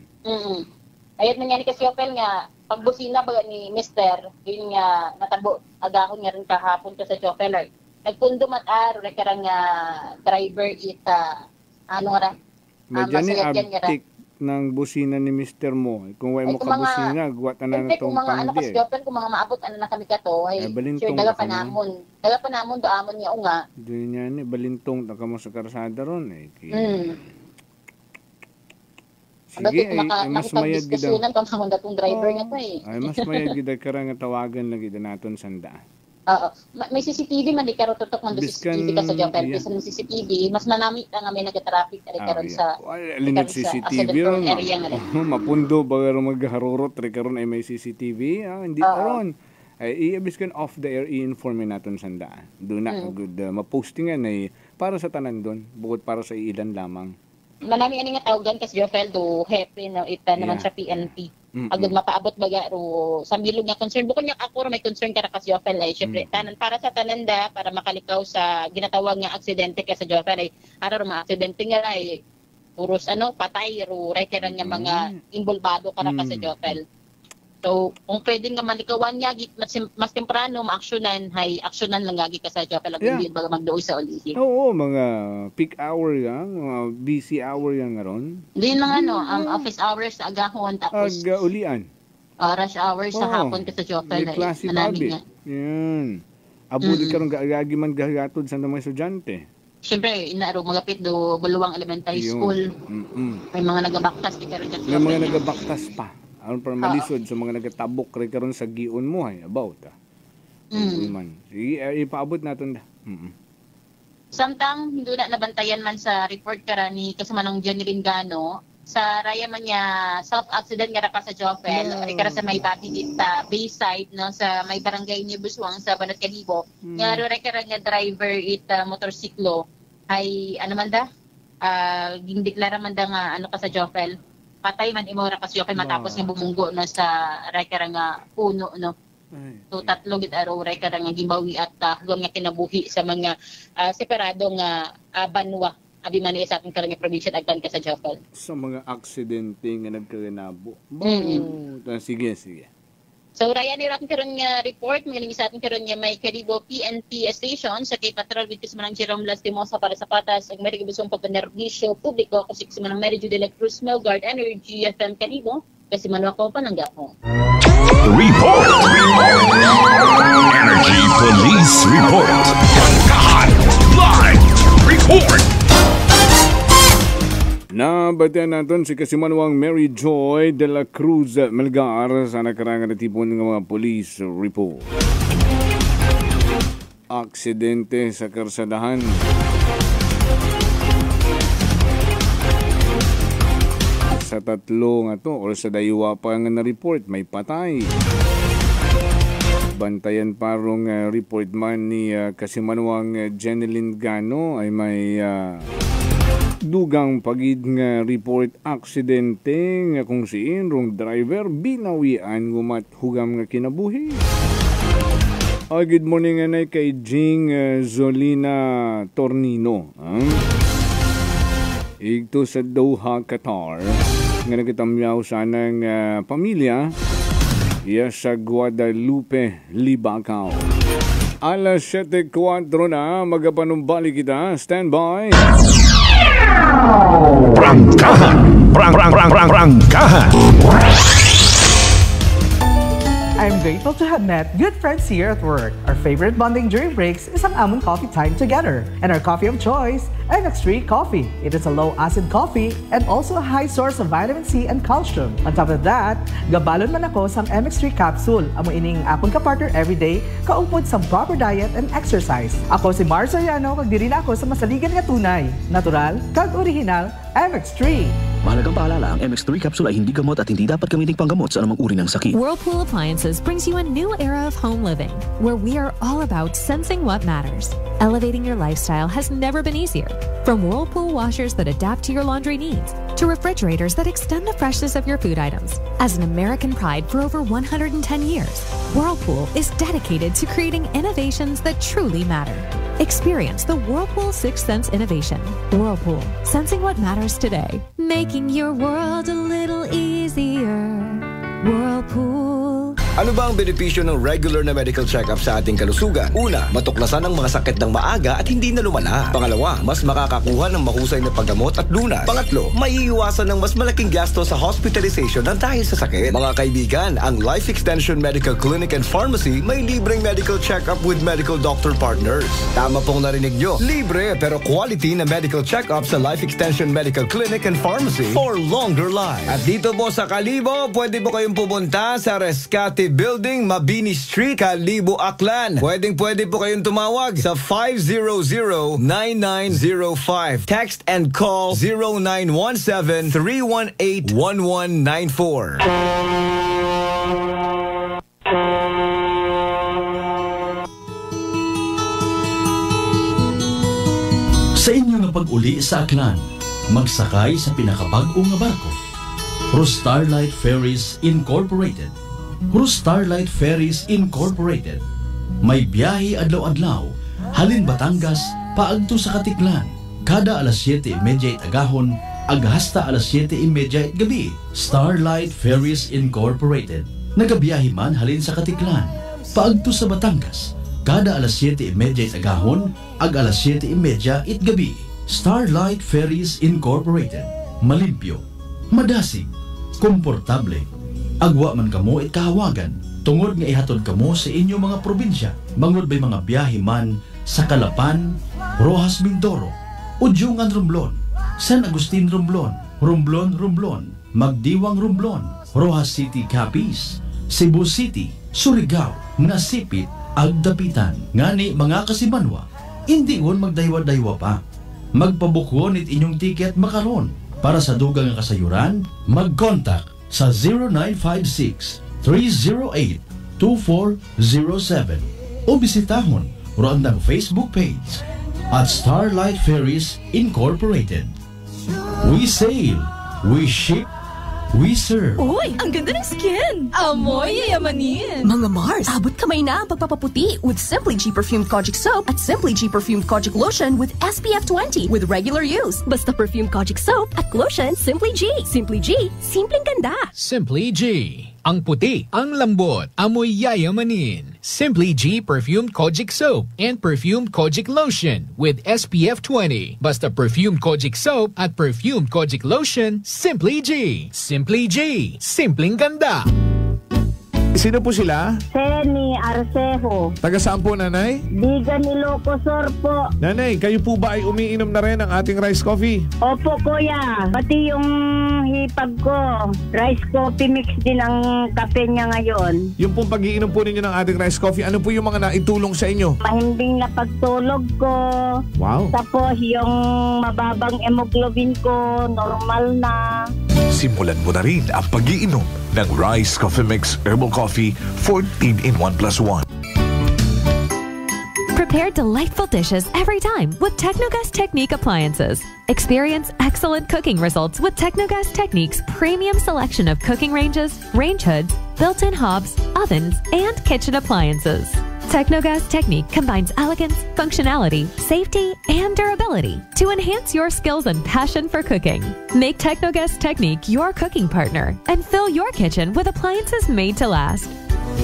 Ayat nangyari kasi Jopel nga pagbusina baga ni Mr. Yun nga natabo agahon nga rin kahapon ka sa Jopel. Nagpundo matar karang driver medyo ni abtik ng busina ni Mr. mo. Kung way mo kabusina, guwat na na itong pandi. Kung mga ano kasi Jopel, kung mga maabot na kami kato, ay sure daga panamon. Daga panamon, doamon niya nga. Doon niya ni, balintong na kamo sa karsada ron. Sige, ay mas mayad gida. Driver nga to ay mas mayad gida karang tawagan na gida naton sanda. May CCTV man di karo tutok man do CCTV ka sa Jopel. Bisan ng CCTV, mas manami nga may nagka-traffic karon sa limit CCTV ron. Mapundo ba magharurot karon ay may CCTV? Hindi karon. Ay ibiskan off the air i-inform naton sanda. Do na good mapostingan ay para sa tanan doon, bukod para sa ilan lamang. Manami ani nga tawagan kasi Jopel do hepe na ita naman sa PNP. Agad mapaabot baga ro sa bilog nga concern. Bukod nga ako may concern kara kasi Jopel ay syempre tanan para sa tananda para makalikaw sa ginatawag nga aksidente kasi Jopel ay ara ro mga aksidente nga ay puros patay ro record nga mga involvado kara kasi Jopel. So, kung pwede nga malikawan niya, mas temprano, ma-actionan, aksyonan lang gagi ka sa Jopel, hindi baga magdoy sa ulihin. Oo, mga peak hour yan, mga busy hour yan nga ron. Hindi lang office hours sa agahon, tapos ulian. Rush hours sa hapon ka sa Jopel. May klase babi. Yan. Abudi ka ron gagi man gagatod sa mga estudyante. Siyempre, magapit do Buluang Elementary School. May mga nagabaktas. May mga nagabaktas pa. Aron para malisod sa mga nagatabok karon sa gion mo ay about man. Sige, ipaabot naton da. Samtang hindi na nabantayan man sa report kara ni kasamanong Johnny Ringano sa raya man niya self-accident nga pa sa Jopel, kara sa may Batidita Bayside no sa may barangay ni Buswang sa Banat Calibo. Nga kara nga driver motorsiklo ay man da gindeklara man da nga ka sa Jopel. patay man imo ra kasyokan matapos nga bumunggo na sa rekara nga puno no. So tatlo gid araw rekara nga gimbawi at hanggang nga kinabuhi sa mga separado nga banwa abi man sa ating karang probinsya agdan ka sa Jopel. Sa mga aksidente nga nagkaganabo. Sige. So raya ni rating karon nga report mga sa ating karon nga may Kalibo PNP station sa kay Patrol with Manang Jerome Lastimosa para sa patas ag may gibusong pagpanerbisyo publiko kasi Manang Mary Jude de la Cruz Melgard Energy FM Kalibo kasi man ako panangga ko. Report! Energy Police Report! Kangkahan! Live Report! Nabatian natin si Kasimanwang Mary Joy de la Cruz Melgar sa nakarangan na tipon ng mga police report. Aksidente sa karsadahan. Sa tatlo nga to or sa daywa pa nga na-report may patay. Bantayan parong report man ni Kasimanwang Jeneline Gano ay may dugang pagid nga report aksidente nga kung siin rong driver binawian gumat hugam nga kinabuhi. Good morning anay kay Jing Zolina Tornino. Igto sa Doha, Qatar nga nagkitamyaw sanang pamilya iya sa Guadalupe, Libacao. Alas 7:04 na magapanumbalik kita. Stand by. Prangkahan. I'm grateful to have met good friends here at work. Our favorite bonding during breaks is ang amon coffee time together. And our coffee of choice, MX3 Coffee. It is a low-acid coffee and also a high source of vitamin C and calcium. On top of that, gabalon man ako sang MX3 capsule. Amo ining akong kapartner everyday, kaupod sa proper diet and exercise. Ako si Mars Soriano, kag diri na ako sa masaligan nga tunay, natural, kag original, MX3. Mahalagang paalala, ang MX3 capsule ay hindi gamot at hindi dapat gamiting panggamot sa anumang uri ng sakit. Whirlpool Appliances brings you a new era of home living, where we are all about sensing what matters. Elevating your lifestyle has never been easier. From Whirlpool washers that adapt to your laundry needs, to refrigerators that extend the freshness of your food items. As an American pride for over 110 years, Whirlpool is dedicated to creating innovations that truly matter. Experience the Whirlpool Sixth Sense innovation. Whirlpool, sensing what matters today. Making your world a little easier. Whirlpool. Ano ba ang benepisyo ng regular na medical check-up sa ating kalusugan? Una, matuklasan ang mga sakit ng maaga at hindi na lumala. Pangalawa, mas makakakuha ng mahusay na paggamot at lunas. Pangatlo, maiiwasan ng mas malaking gasto sa hospitalization ng dahil sa sakit. Mga kaibigan, ang Life Extension Medical Clinic and Pharmacy may libreng medical check-up with medical doctor partners. Tama pong narinig nyo, libre pero quality na medical check-up sa Life Extension Medical Clinic and Pharmacy for longer life. At dito po sa Kalibo, pwede po kayong pumunta sa Rescate Building, Mabini Street, Kalibo, Aklan. Pwede po kayong tumawag sa 500-9905. Text and call 0917-318-1194. Sa inyo nga pag-uli sa Aklan, magsakay sa pinakabag-o nga barko, Starlight Ferries Incorporated. Starlight Ferries Incorporated. May biyahe adlaw-adlaw, halin Batangas, paagto sa Katiklan. Kada alas 7:30 agahon, ag hasta alas 7:30 gabi. Starlight Ferries Incorporated. Nagabiyahe man halin sa Katiklan, paagto sa Batangas. Kada alas 7:30 agahon, ag alas 7:30 gabi. Starlight Ferries Incorporated. Malimpyo, madasig, komportable. Agwa man kamo kahawagan, tungod nga ihatod kamo sa inyo mga probinsya. Bangod ba'y mga biyahe man sa Calapan, Rojas Mindoro, Udyungan Romblon, San Agustin Romblon, Romblon, Magdiwang Romblon, Rojas City Capiz, Cebu City, Surigao, Nasipit, Agdapitan. Ngani mga kasimanwa, hindi won magdaywa-daywa pa. Magpabukwon it inyong tiket makaron. Para sa dugang nga kasayuran, mag-contact sa 0956-308-2407 o bisitahon roandang Facebook page at Starlight Ferries Incorporated. We sail, we ship, We serve. Uy, ang ganda ng skin! Amoy yayamanin! Mga Mars, abot kamay na ang pagpapaputi with Simply G Perfumed Kojic Soap at Simply G Perfumed Kojic Lotion with SPF 20 with regular use. Basta Perfumed Kojic Soap at Lotion, Simply G. Simply G, simpleng ganda. Simply G. Ang puti, ang lambot, amoy yayamanin. Simply G Perfumed Kojic Soap and Perfumed Kojic Lotion with SPF 20. Basta Perfumed Kojic Soap at Perfumed Kojic Lotion, Simply G. Simply G, simpleng ganda. Sino po sila? Seni Arcejo. Taga saan po, nanay? Bigan Ilocosur po. Nanay, kayo po ba ay umiinom na rin ng ating rice coffee? Opo, kuya. Pati yung hipag ko, rice coffee mix din ang kape niya ngayon. Yung pong pag-iinom po ninyo ng ating rice coffee, ano po yung mga naitulong sa inyo? Mahimbing na pagtulog ko. Wow. Tapos yung mababang hemoglobin ko, normal na. Simulan mo na rin ang pag-iinom ng Rice Coffee Mix Herbal Coffee 14 in 1 plus 1. Prepare delightful dishes every time with Technogas Technique appliances. Experience excellent cooking results with Technogas Technique's premium selection of cooking ranges, range hoods, built-in hobs, ovens, and kitchen appliances. Technogas Technique combines elegance, functionality, safety, and durability to enhance your skills and passion for cooking. Make Technogas Technique your cooking partner and fill your kitchen with appliances made to last.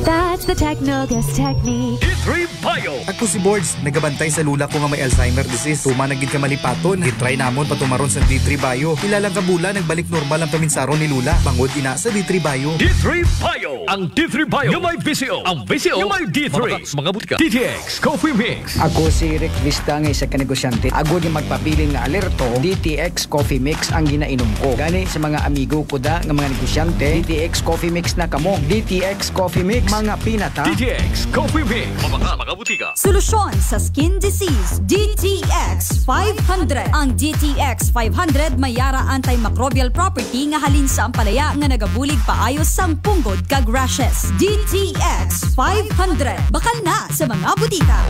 That's the Technogas Technique. D3 Bio. Ako si Boards, nagabantay sa lula ko nga may Alzheimer disease. Tumanagid ka malipaton. Gitry namon patumaron sa D3 Bio. Ilalang kabula, nagbalik normal ang paminsaron ni Lula. Bangod ina sa D3 Bio. D3 Bio. Ang D3 Bio yung may VCO. Ang VCO yung may D3. Mga butika. DTX Coffee Mix. Ako si Rick Vista nga isa ka negosyante. Agod yung magpabilin nga alerto, DTX Coffee Mix ang ginainom ko. Gani sa mga amigo ko da nga mga negosyante, DTX Coffee Mix na kamo. DTX Coffee Mix, mga pinata. DTX Coffee Mix. Mga butika. Solusyon sa skin disease, DTX 500. Ang DTX 500 may yara antimicrobial property nga halin sa ampalaya nga nagabulig paayos sang punggod kag rashes. DTX 500. Bakal na sa mga butika.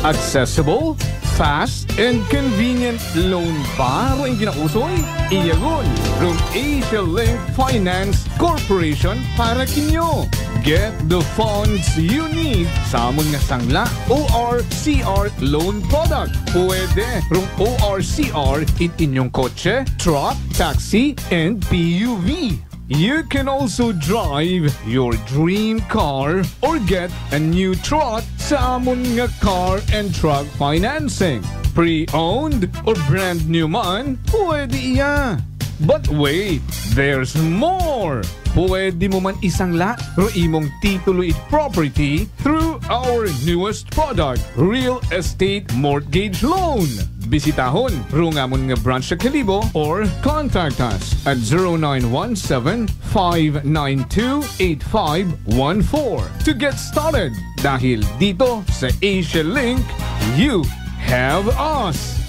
Accessible, fast, and convenient loan ba ang kinausoy? Iyagon from Asia Link Finance Corporation para kinyo. Get the funds you need sa amon nga sangla ORCR loan product. Pwede from ORCR in inyong kotse, truck, taxi, and PUV. You can also drive your dream car or get a new truck sa amon nga car and truck financing. Pre-owned or brand new man, pwede iya. But wait, there's more! Pwede mo man isangla ro imong titulo it property through our newest product, Real Estate Mortgage Loan. Bisitahon rungamon nga branch sa Kalibo or contact us at 0917-592-8514 to get started. Dahil dito sa Asia Link, you have us.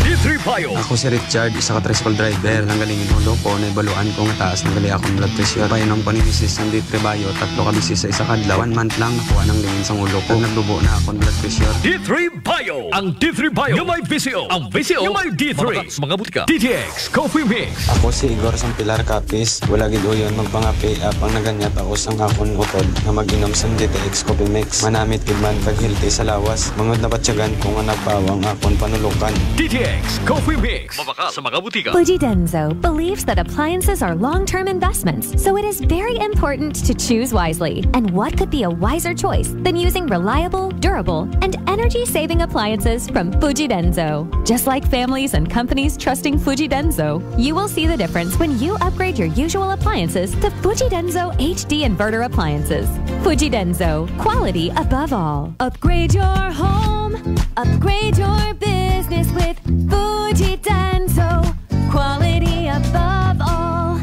D3 Bio. Ako si Richard, isa ka tricycle driver. Nanggalingin ulo ko, naibaluan ko nga taas. Nagali akong blood pressure. Painom ko ni Mrs. ng D3 Bio. 3 ka bisis sa isa kadlaw. 1 month lang nakuha ng lingin sa ulo ko. Nagdubo na akong blood pressure. D3 Bio. Ang D3 Bio yung may VCO. Ang VCO yung may D3. Mga butika. DTX Coffee Mix. Ako si Igor Sampilar Capis. Wala gid uyon magpangapi. Apang naganyat ako sang akong utod na mag-inom sa DTX Coffee Mix. Manamit kidman kag healthy sa lawas. Mangod na batsyagan ko nga nagpawang akong panulukan. DTX Coffee Mix. Mabaka sa mga butika. Fuji Denso believes that appliances are long-term investments, so it is very important to choose wisely. And what could be a wiser choice than using reliable, durable, and energy-saving appliances from Fuji Denso? Just like families and companies trusting Fuji Denso, you will see the difference when you upgrade your usual appliances to Fuji Denso HD inverter appliances. Fuji Denso, quality above all. Upgrade your home, upgrade your business with Fuji Denso, quality above all.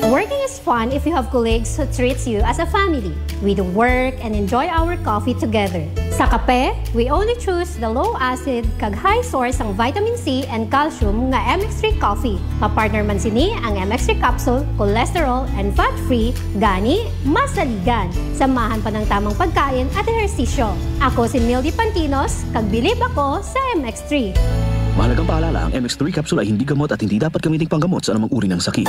Working is fun if you have colleagues who treats you as a family. We do work and enjoy our coffee together. Sa kape, we only choose the low-acid kag high source ang vitamin C and calcium nga MX3 coffee. Papartner man sini ang MX3 capsule, cholesterol, and fat-free, gani, masaligan. Samahan pa ng tamang pagkain at ehersisyo. Ako si Mildy Pantinos, kag bilib ako sa MX3. Mahalagang paalala, ang MX3 capsule ay hindi gamot at hindi dapat gamitin panggamot sa anumang uri ng sakit.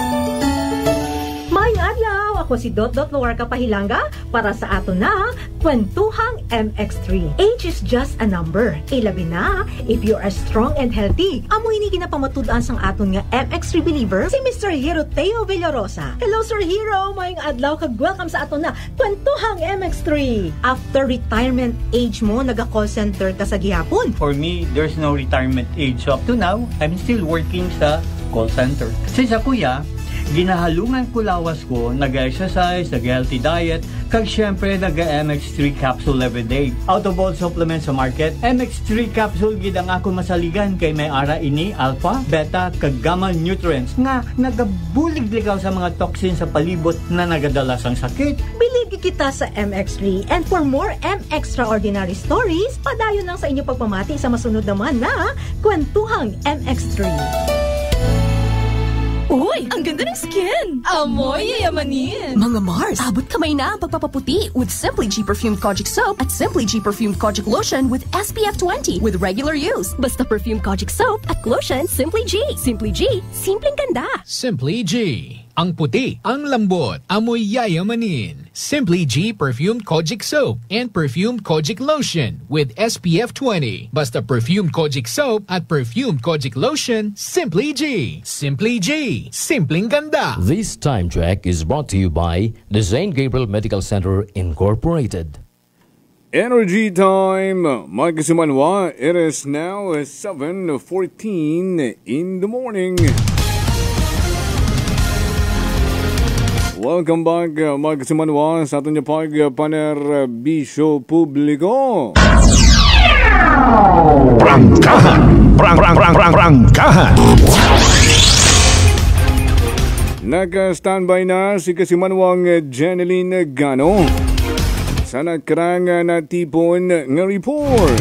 Maayong adlaw! Ako si Dot Luarca Pahilanga para sa ato na Kwentuhang MX3. Age is just a number. Ilabi na if you are strong and healthy. Amo ini ginapamatud-an sang aton nga MX3 believer si Mr. Hero Teo Villarosa. Hello Sir Hero! Maayong adlaw kag welcome sa ato na Kwentuhang MX3. After retirement age mo, naga-call center ka sa gihapon. For me, there's no retirement age. Up to now, I'm still working sa call center. Kasi sa kuya, ginahalungan ko lawas ko, nag-exercise, nag-healthy diet, kag syempre nag-MX3 capsule everyday. Out of all supplements sa market, MX3 capsule gidang ako masaligan kay may ara ini alpha, beta, kag gamma nutrients nga nagabulig ligaw sa mga toxin sa palibot na nagadala sang sakit. Biligi kita sa MX3 and for more extraordinary stories, padayon lang sa inyo pagpamati sa masunod naman na Kwentuhang MX3. Uy, ang ganda ng skin! Amoy yayamanin! Mga Mars, abot kamay na ang pagpapaputi with Simply G Perfumed Kojic Soap at Simply G Perfumed Kojic Lotion with SPF 20 with regular use. Basta Perfumed Kojic Soap at Lotion Simply G. Simply G, simpleng ganda! Simply G. Ang puti, ang lambot, amoy yayamanin. Simply G Perfumed Kojic Soap and Perfumed Kojic Lotion with SPF 20. Basta Perfumed Kojic Soap at Perfumed Kojic Lotion, Simply G. Simply G, simpleng ganda. This time check is brought to you by the St. Gabriel Medical Center Incorporated. Energy time, Mike Simanwa. It is now 7:14 in the morning. Welcome back, mga kasimanwa, sa ating pag-panerbisyo publiko. Prangkahan! Prangkahan! Naka-standby na si kasimanwang Jeneline Gano sa nakarang natipon nga report.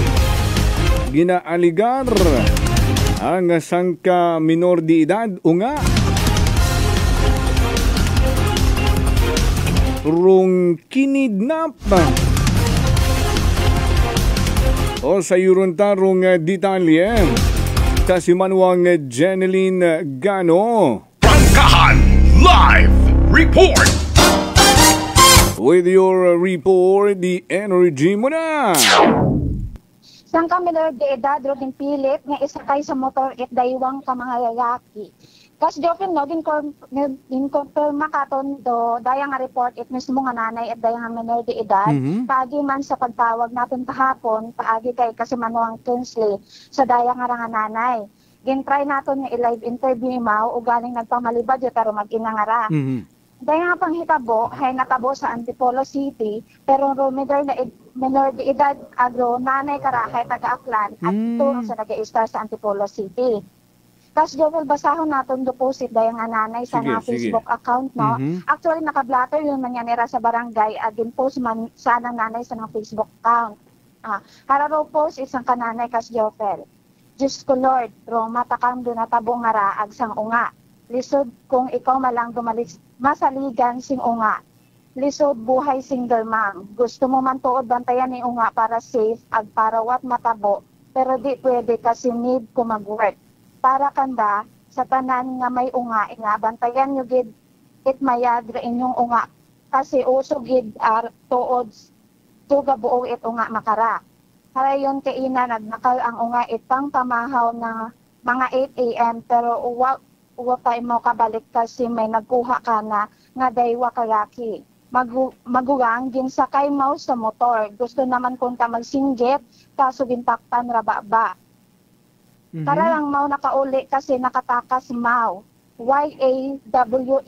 Ginaaligar ang sangka minor de edad o nga rung kinidnap o sa yuruntarong detalye kasi manuang Jeneline Gano. Prangkahan Live Report! With your report, the energy mo na! Sang ka minor de edad rogin pilit nga isakay sa motor at daywang ka mga lalaki. Kas Jopin no, ginkonfirma katon do dayang nga report it mismo nga nanay at dayang nga minor de edad. Paagi man sa pagtawag natin kahapon, paagi kay kasi manuang Kinsley sa dayang nga nanay. Gintry naton nga i-live interview ni Mau o galing nagpamalibad yo pero mag-inangara. Dayang nga panghitabo, hay natabo sa Antipolo City, pero minor de edad agro nanay karahay taga-Aklan at turong sa nag-i-star sa Antipolo City. Tapos Joel, basahon natin deposit dahil nga nanay sa Facebook account, no? Actually, naka-blatter yun man yan nira sa barangay at post man sana nanay sa Facebook account. Hararo post isang kananay kas Joel. Diyos ko Lord, Roma takang doon natabo nga raag sang unga. Lisod kung ikaw malang dumalis masaligan sing unga. Lisod buhay single mom. Gusto mo man tuod bantayan ni unga para safe ag para wat matabo. Pero di pwede kasi need ko mag-work. Para kanda sa tanan nga may unga nga bantayan nyo gid it mayad ra inyong unga kasi uso gid tuod tuga buo it unga makara. Harayon kay ina nagnakal ang unga itang pamahaw na mga 8 AM pero uwa tayo mo kabalik kasi may nagkuha ka na nga daywa kalaki. Magugang ginsakay mo sa motor. Gusto naman kung ta magsinggit kaso gintakpan rababa. Para lang mau nakauli kasi nakatakas mau. YAWA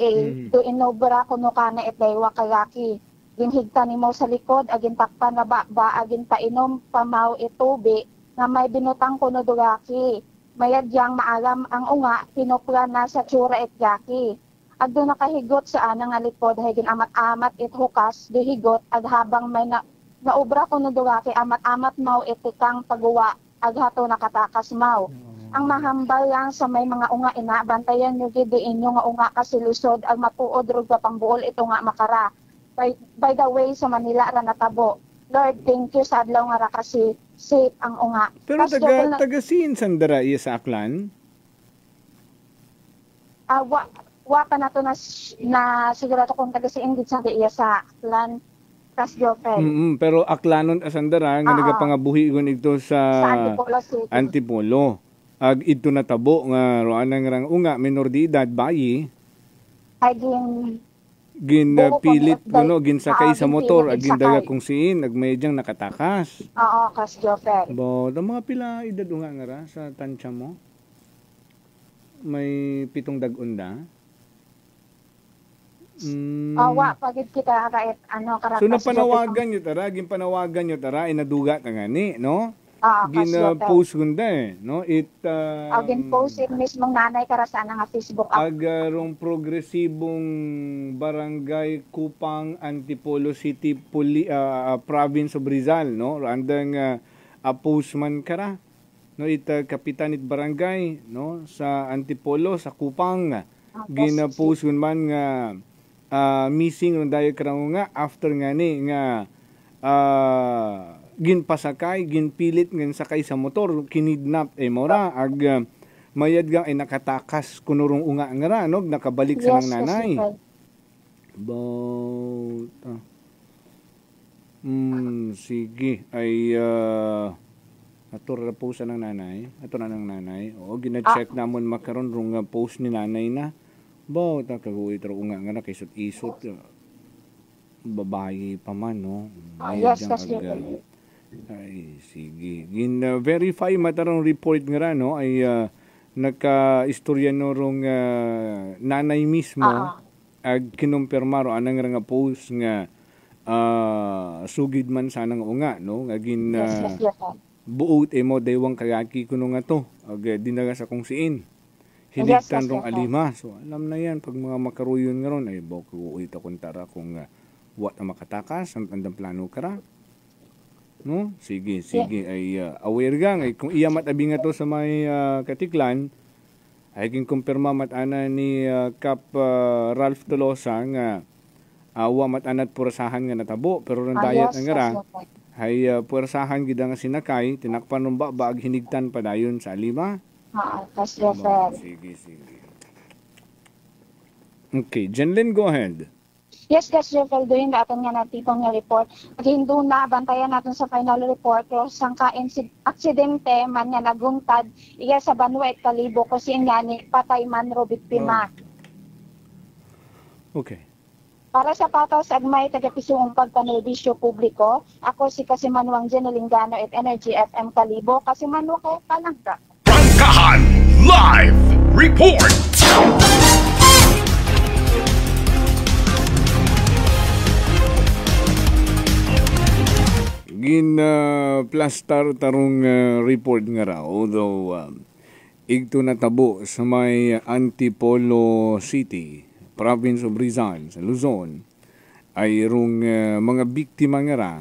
do inobra kuno kana etaywa kayaki. Ginhigta ni mo sa likod agin takpan na ba agin painom pamaw itubi nga may binutang kuno dugaki. Mayadyang maalam ang unga pinopla na sa tsura et yaki. Agdo nakahigot sa anang nga likod hagin amat-amat it hukas dihigot ag habang may naobra kuno dugaki amat-amat mau itikang pagguwa aghato nakatakas mau. Ang mahambal lang sa may mga unga ina, bantayan nyo gid inyo nga unga kasi lusod ang matuod rog pangbuol ito nga makara. By the way sa Manila ra natabo. Lord, thank you sa adlaw nga ra kasi safe ang unga. Pero Kas Jopel na- taga siin sandara iya sa Aklan? wa pa na to na sigurado kung taga si Ingrid sa iya sa Aklan. Kas Jopel. Pero Aklanon asandara nga nagapangabuhi gon ito sa Antipolo City. Antipolo. Ag ito natabo nga roan ang rang unga minor de edad bayi. Ay Ginpilit kuno ginsakay sa motor ag gindaga kung siin ag medyang nakatakas. Oo, Kas Jopel. Bo, da mga pila edad unga nga ra sa tansya mo? May 7 dag-unda? Wa pagid kita kahit karakas. So napanawagan nyo tara, ginpanawagan nyo tara, inaduga ta nga ni, no? Gina-post gunda no? Gin-post it mismong nanay karasaan nga Facebook. Agarong progresibong barangay Kupang, Antipolo City, Province of Rizal, no? Andang postman kara, no? Kapitanit barangay, no? Sa Antipolo, sa Kupang. Gina-post man nga missing ng dayo karang nga after nga ni nga ginpasakay, ginpilit ng sakay sa motor, kinidnap mora ag mayad gang ay nakatakas kunurong unga nga ra no nakabalik sa nang nanay. Sige ay ato ra po sa nang nanay, ato na nang nanay. O gina-check namon makaron rong post ni nanay na. Baw ta kaguit ra unga nga na kay isot babae pa man no. Yes, kasi ay, sige. Gin-verify matarong report nga ra, no? Ay nagka-istorya no rong nanay mismo ag kinumpirmaro anang nga post nga sugid man sanang unga, no? Nga gin buot mo daywang kayaki kuno nga to. Ag dinaga sa kung siin. Hiligtan rong alima. So alam na yan pag mga makaruyon nga ron ay bako ito kuntara kung wat ang makatakas ang tandang plano kara. No? Sige. Ay aware gang ay kung iya matabi nga to sa may Katiklan ay king kumpirma matana ni Cap Ralph Tolosa nga awa matanat purasahan nga natabo pero nang dayat nga ra ay purasahan gid nga sinakay tinakpan ng baag hinigtan padayon sa alima. Sige. Okay, Jenlyn, go ahead. Yes, Gas Jeffel, doon natin nga natipong nga report. Hindo na, bantayan natin sa final report. Pero sangka aksidente man nga nagungtad, iya sa Banwet Kalibo, kasi nga ni patay man Robit Pima. Okay. Para sa pataw sa agmay taga-pisungong pagpanerbisyo publiko, ako si Kasimanwang Jenelingano at Energy FM Kalibo, Kasimanwa ko palangka. Prangkahan Live Report! Plastar tarong report nga raw although igto natabo sa may Antipolo City, Province of Rizal sa Luzon ay rong mga biktima nga ra,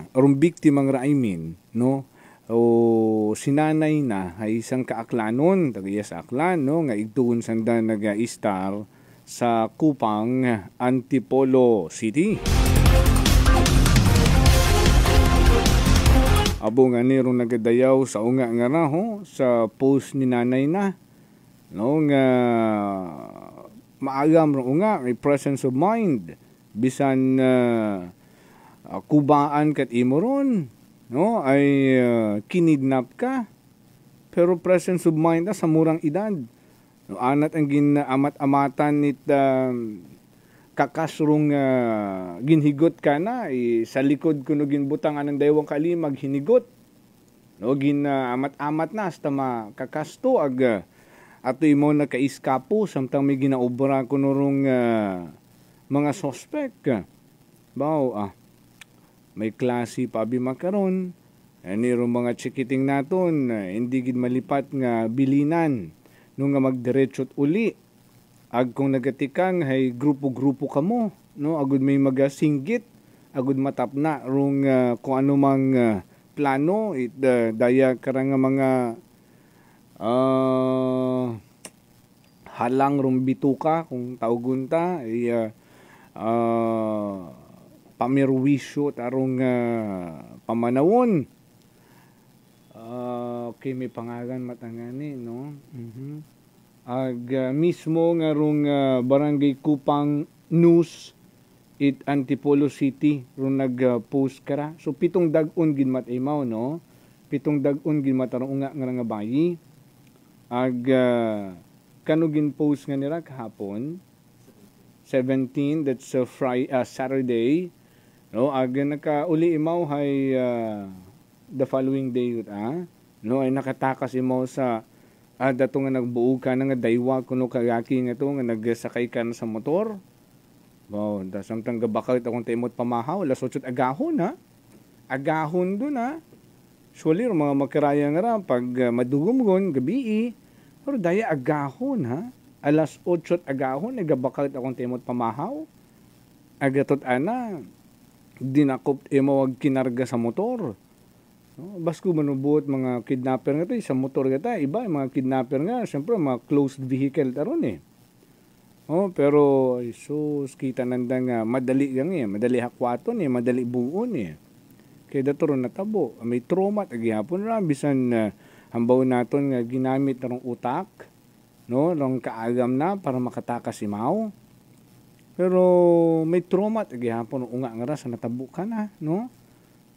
no? O sinanay na ay isang kaaklanon tagiya sa Aklan, no? Nga igtuon sanda naga-istar sa Kupang, Antipolo City. Abo nga nirong nagadayaw sa unga nga ra sa post ni nanay na, no? Nga maagam ro unga may presence of mind bisan kubaan kat imoron, no? Ay kinidnap ka pero presence of mind sa murang edad, no? Anat ang ginamat-amatan nit kakasrong ginhigot ka na sa likod kuno ginbutangan ng daywang kalimag hinigot, no? Amat-amat na hasta makakasto ag atoy mo nakaiskapo samtang may ginaobra kuno rong mga suspect. May klase pabi makaron nirong mga chikiting naton hindi gid malipat nga bilinan nung nga magdiretsot uli. Ag kung nagatikang hay grupo-grupo kamo, no? Agud may magasinggit, agud matapna rong kung ano mang plano daya karang mga halang rong bituka kung tawgon ta pamirwisyo tarong pamanawon. Okay, may pangalan matangani, no? Mismo nga rong Barangay Kupang News it Antipolo City rong nag-post kara. So 7 dag-on gid mataymaw, no? 7 dag-on gid matarong nga nga bayi. Kanugin post nga nila kahapon 17, that's Saturday, no? Nakauli imaw hay the following day no, ay nakatakas imaw sa dato nga nagbuog ka nga daywa kuno kagaki nga to nga nagsakay ka na sa motor. Wow, da samtang gabakal akong taimot pamahaw, alas 8 agahon agahon dun Surely mga makaraya nga ra pag madugumgon gabi pero daya agahon alas 8 agahon nagabakal akong taimot pamahaw. Agatot ana dinakop imawag kinarga sa motor. No, basko manubot mga kidnapper nga to sa motor gata, iba mga kidnapper nga siyempre mga closed vehicle taron pero sus kita nanda nga madali gang madali hakwaton madali buon kaya datoron natabo may trauma agihapon ra bisan hambaw naton nga ginamit tarong utak, no, rong kaagam na para makatakas imaw. Pero may trauma agihapon unga nga ra sa natabo ka na, no?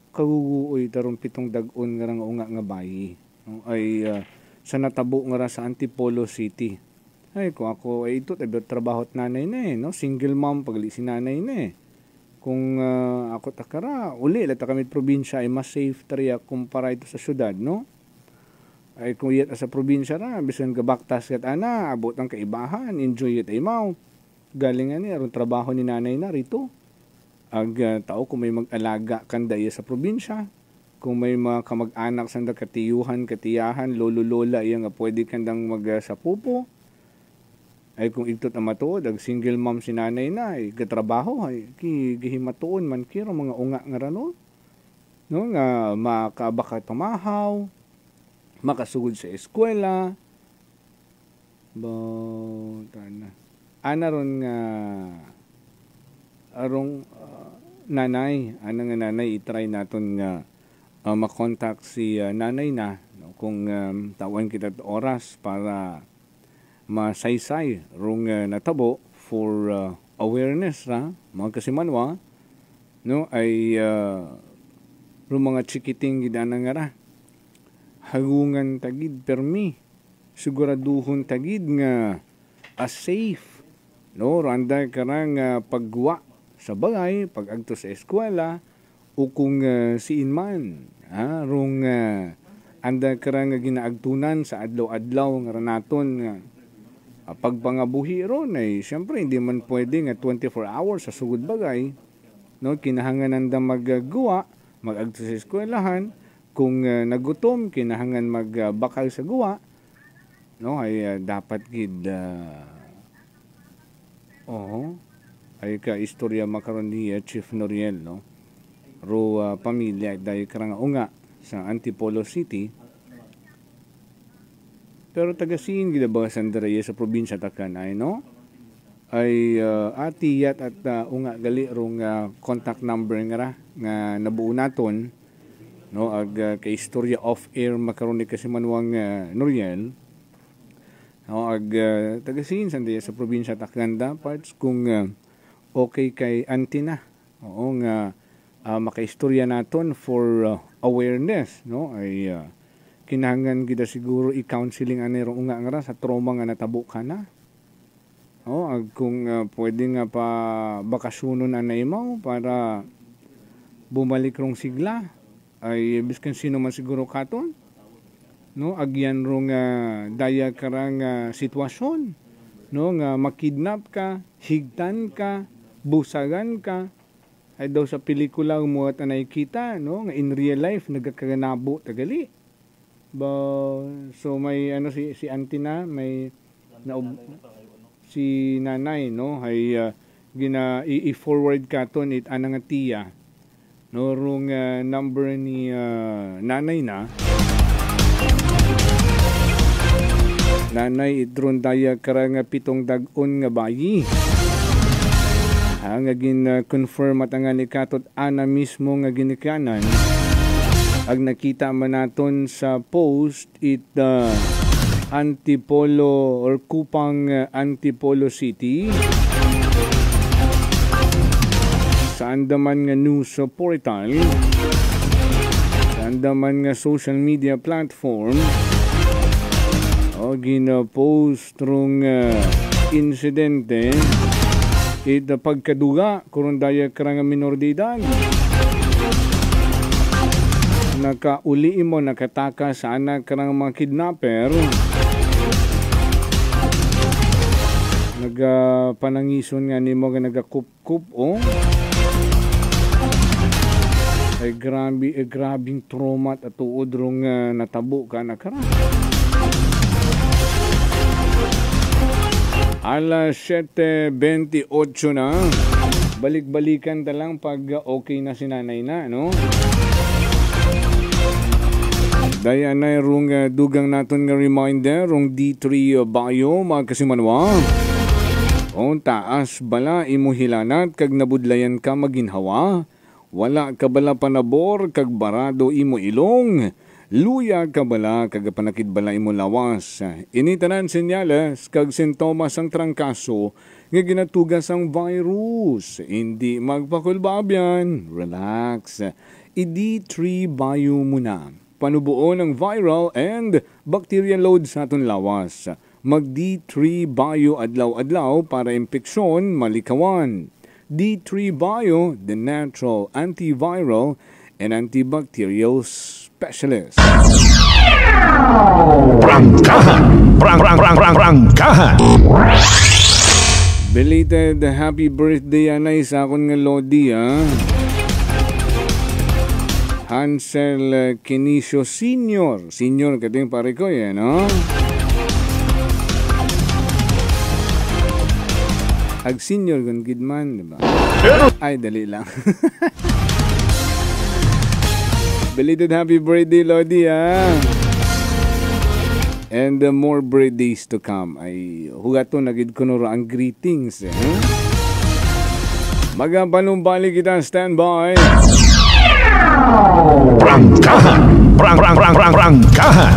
Kaguguoy tarong 7 dag-on nga unga nga bayi, no? Ay sa natabo nga ra sa Antipolo City. Ay kung ako ay ito trabaho at nanay na no? Single mom pagli si nanay na Kung ako takara uli lata kami probinsya ay mas safe tariya kumpara ito sa syudad, no? Ay kung yat sa probinsya ra bisan gabaktas kat ana abot ang kaibahan, enjoy it imaw. Galingan ni aron trabaho ni nanay na rito. Tao kung may mag-alaga kanda sa probinsya, kung may mga kamag-anak sanda katiyuhan, katiyahan, lolo-lola iya nga pwede kandang sa pupo. Ay kung igtot ang matuod, single mom si nanay na, katrabaho, gihimatuon man kiro mga unga nga rano. No, nga makabakat pamahaw, makasugod sa eskwela, ana ron nga, arong nanay, ana nga nanay, itry naton nga makontak si nanay na, no, kung tawan kita oras para masaysay rong natabo for awareness mga kasimanwa, no, ay rong mga chikiting gidana nga ra hagungan tagid permi siguraduhon tagid nga safe, no, randa karang pagwa sa bagay pag-agto sa eskwela o kung siin man rong anda karang ginaagtunan sa adlaw-adlaw nga ranaton nga pagpangabuhi ron ay siyempre hindi man pwede nga 24 hours sa sugod bagay, no, kinahangan nanda maggawa mag-agto sa eskwelahan. Kung nagutom kinahangan magbakal sa guwa, no, ay dapat gid ay ka istorya makaron ni Chief Noriel, no, ro pamilya dahil karang unga sa Antipolo City. Pero tagasin gid ba Sandareya sa probinsya takanay, no, ay atiyat at unga gali rong contact number nga nabuo naton, no, kay istorya off air makaron ni kasi manwang Noriel, no, tagasin Sandareya sa probinsya takanda parts kung okay kay Antina, nga makaistorya naton for awareness, no, ay kinahanglan gida siguro i-counseling anero unga nga sa trauma nga natabo ka na. Kung pwede nga pa bakasyonon anay mo para bumalik rong sigla ay biskan sino man siguro katon, no, agyan rong daya karang sitwasyon, no, nga makidnap ka, higtan ka, busagan ka. Ay daw sa pelikula mo at anay kita, no, nga in real life nagkakanabo tagali. So may si Antina, may si nanay, no, ay i-forward katon it anang tiya, no, rong number ni nanay na nanay idron daya karang 7 dag-on nga bayi Nga gin-confirm at nga ni Katot Ana mismo nga ginikanan. Ag nakita man naton sa post Antipolo or Kupang Antipolo City. Sa andaman nga news portal, sa andaman nga social media platform, o gina-post rong insidente pagkaduga kurundaya karang minor de edad. Nakauli mo, nakataka sa anak karang mga kidnapper. Nagapanangison nga nimo nga nagakup-kup ay grabing trauma at tuod rong natabo ka na karang. Alas 7:28 na. Balik-balikan talang pag okay na si nanay na, no? Daya na rong dugang naton nga reminder rong D3 Bio mga kasimanwa. O taas bala imo hilanat kag nabudlayan ka maginhawa. Wala ka bala panabor kag barado imo ilong. Luya ka bala kag panakid bala imo lawas. Initanan senyales kag sintomas ang trangkaso nga ginatugas ang virus. Hindi magpakulbabyan. Relax. ID3 Bio muna. Panubuo ng viral and bacterial load sa aton lawas. Mag-D3 Bio adlaw-adlaw para impeksyon malikawan. D3 Bio, the natural antiviral and antibacterial specialist. Prangkahan! Prangkahan! Belated happy birthday anay sa akong nga Lodi, Hansel Kinisio Senior. Senior kating pare ko yan, no? Ag senior gun gidman, diba? Ay, dali lang. Belated happy birthday, Lodi, And more birthdays to come. Ay, hugato nagid ko nuro ang greetings, Magapanumbalik kita, standby. Prangkahan! Prangkahan!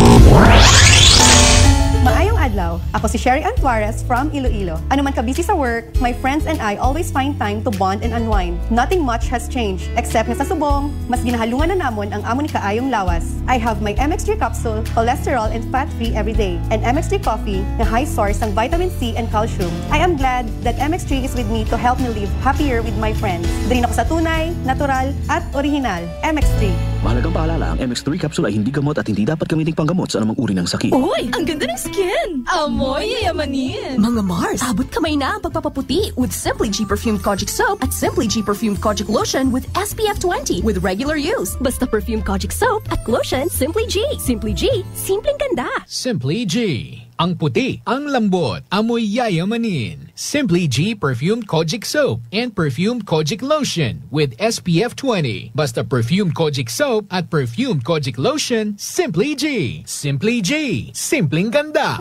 Maayong adlaw. Ako si Sherry Antuares from Iloilo. Ano man ka-busy sa work, my friends and I always find time to bond and unwind. Nothing much has changed, except nga sa subong, mas ginahalungan na namon ang amon kaayong lawas. I have my MX3 capsule, cholesterol and fat-free every day, and MX3 coffee na high source ng vitamin C and calcium. I am glad that MX3 is with me to help me live happier with my friends. Dali ako sa tunay, natural, at original. MX3. Mahalagang paalala, ang MX3 capsule ay hindi gamot at hindi dapat gamitin panggamot sa anumang uri ng sakit. Uy, ang ganda ng skin! Amoy yayamanin! Mga Mars, abot kamay na ang pagpapaputi with Simply G Perfumed Kojic Soap at Simply G Perfumed Kojic Lotion with SPF 20 with regular use. Basta Perfumed Kojic Soap at Lotion, Simply G. Simply G, simpleng ganda. Simply G. Ang puti, ang lambot, amoy yayamanin. Simply G Perfumed Kojic Soap and Perfumed Kojic Lotion with SPF 20. Basta Perfumed Kojic Soap at Perfumed Kojic Lotion, Simply G. Simply G, simpleng ganda.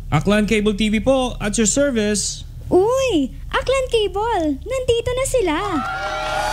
Aklan Cable TV po, at your service. Uy! Aklan Cable! Nandito na sila!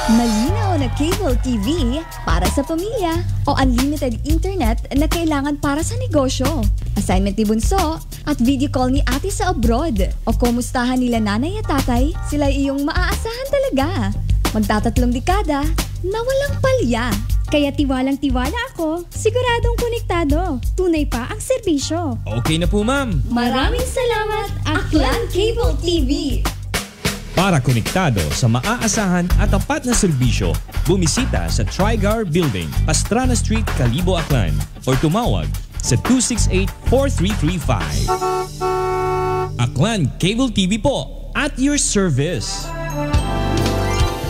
Malinaw na cable TV para sa pamilya o unlimited internet na kailangan para sa negosyo. Assignment ni Bunso at video call ni ate sa abroad. O kumustahan nila nanay at tatay, sila iyong maaasahan talaga. Magtatatlong dekada na walang palya. Kaya tiwalang-tiwala ako, siguradong konektado. Tunay pa ang serbisyo. Okay na po, ma'am. Maraming salamat, Aklan Cable TV. Para konektado sa maaasahan at tapat na serbisyo, bumisita sa Trigar Building, Pastrana Street, Calibo, Aklan or tumawag sa 268-4335. Aklan Cable TV po, at your service.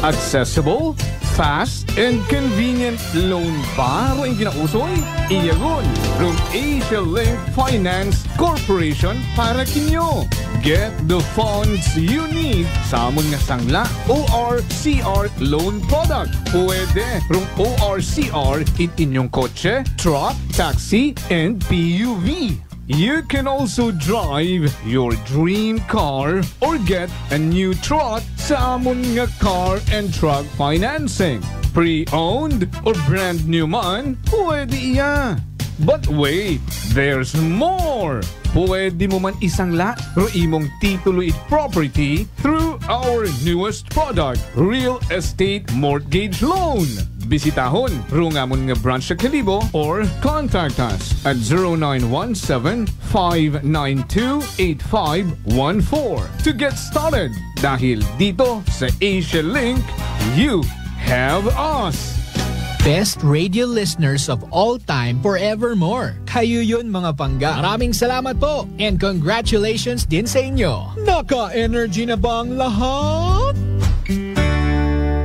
Accessible, fast, and convenient loan ba ang ginausoy? Iyagon, from Asia Link Finance Corporation para kinyo. Get the funds you need sa amon nga sangla ORCR loan product. Pwede from ORCR in inyong kotse, truck, taxi, and PUV. You can also drive your dream car or get a new truck sa amon nga car and truck financing. Pre-owned or brand new man, pwede iya. But wait, there's more! Pwede mo man isangla ro imong titulo it property through our newest product, Real Estate Mortgage Loan. Bisitahon rungamon nga branch sa Kalibo or contact us at 0917-592-8514 to get started. Dahil dito sa Asia Link, you have us! Best radio listeners of all time forevermore. Kayo yun mga pangga. Maraming salamat po and congratulations din sa inyo. Naka-energy na ba ang lahat?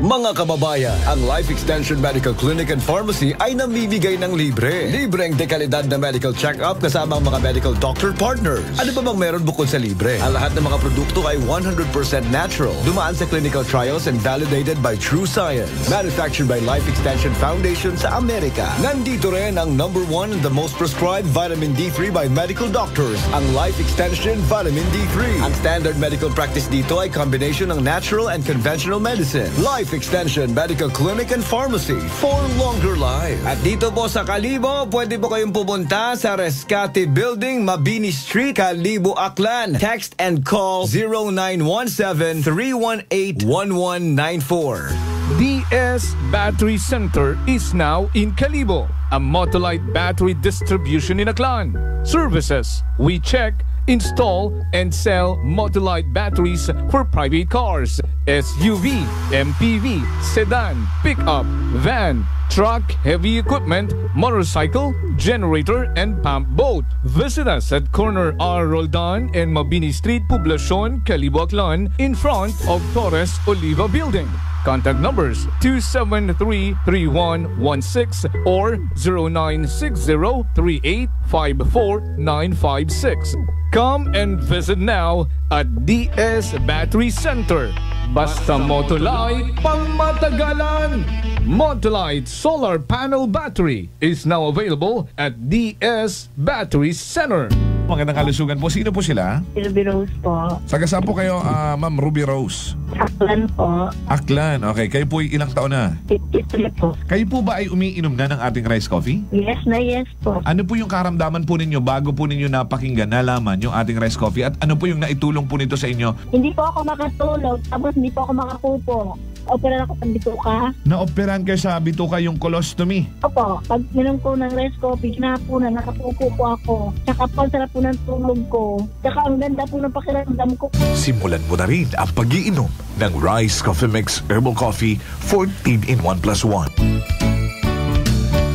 Mga kababayan, ang Life Extension Medical Clinic and Pharmacy ay namimigay ng libre. Libreng dekalidad na medical check-up kasama ang mga medical doctor partners. Ano ba bang meron bukod sa libre? Ang lahat ng mga produkto ay 100% natural. Dumaan sa clinical trials and validated by True Science. Manufactured by Life Extension Foundation sa Amerika. Nandito rin ang #1 and the most prescribed vitamin D3 by medical doctors, ang Life Extension Vitamin D3. Ang standard medical practice dito ay combination ng natural and conventional medicine. Life Extension Medical Clinic and Pharmacy for longer life. At dito po sa Kalibo, pwede po kayong pumunta sa Rescate Building, Mabini Street, Kalibo, Aklan. Text and call 0917-318-1194. DS Battery Center is now in Kalibo, a Motolite battery distribution in Aklan. Services: we check, install, and sell Motolite batteries for private cars, SUV, MPV, sedan, pickup, van, truck, heavy equipment, motorcycle, generator, and pump boat. Visit us at corner R. Roldan and Mabini Street, Poblacion, Kalibo, Aklan, in front of Torres Oliva Building. Contact numbers 273-3116 or 0960-3854-956. Come and visit now at DS Battery Center. Basta Motolite, pangmatagalan! Motolite Solar Panel Battery is now available at DS Battery Center. Magandang kalusugan po. Sino po sila? Ruby Rose po. Taga saan po kayo, Ma'am Ruby Rose? Aklan po. Aklan. Okay. Kayo po ilang taon na? 53 po. Kayo po ba ay umiinom na ng ating rice coffee? Yes na yes po. Ano po yung karamdaman po ninyo bago po ninyo napakinggan, nalaman yung ating rice coffee? At ano po yung naitulong po nito sa inyo? Hindi po ako makatulog. Tapos hindi po ako makapupo. Opera ako ng bituka. Na-operahan kayo sa bituka yung colostomy? Opo. Pag minom ko ng rice coffee, hinapunan, nakapupo po ako. Tsaka po, sarap po ng tulog ko. Tsaka ang ganda po ng pakiramdam ko. Simulan mo na rin ang pag-iinom ng Rice Coffee Mix Herbal Coffee 14 in 1+1.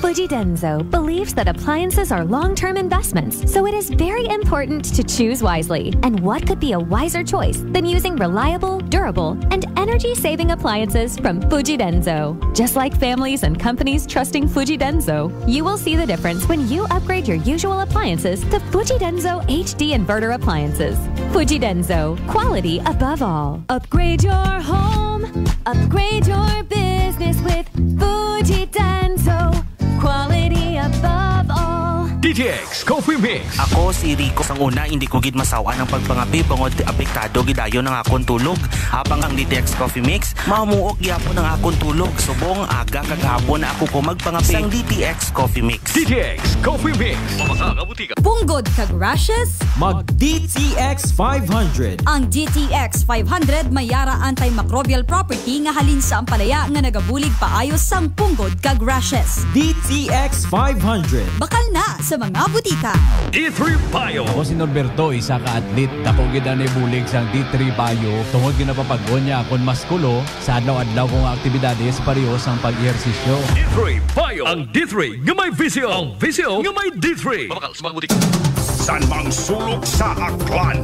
Fuji Denso believes that appliances are long-term investments, so it is very important to choose wisely. And what could be a wiser choice than using reliable, durable, and energy-saving appliances from Fuji Denso? Just like families and companies trusting Fuji Denso, you will see the difference when you upgrade your usual appliances to Fuji Denso HD Inverter appliances. Fuji Denso, quality above all. Upgrade your home, upgrade your business with Fuji Denso. Quality above all. DTX Coffee Mix. Ako si Rico. Sang una, hindi ko gid masawa ng pagpangapi bangod apektado gidayo ng akong tulog. Habang ang DTX Coffee Mix, mamuok gyapon ng akong tulog. Subong aga kagahapon na ako ko magpangapi sang DTX Coffee Mix. DTX Coffee Mix. Mamakabutika. Punggod kag rashes? Mag DTX 500. Ang DTX 500 may yara antimicrobial property nga halin sa ampalaya nga nagabulig paayos sang punggod kag rashes. DTX 500. Bakal na sa mga butika. D3 Bio. Ako si Norberto, isa ka atlet. Dako gid ani bulig sang D3 Bio. Tungod ginapapag-on niya akon maskulo sa adlaw-adlaw kong aktibidades pareho sang pag-ehersisyo. D3 Bio. Ang D3 nga may visyo. Ang visyo nga may D3. Mamakal sa mga butika. San mang sulok sa Aklan?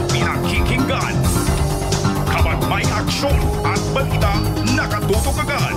Pinakikinggan. Kapag may aksyon at balita, nakatutok agad.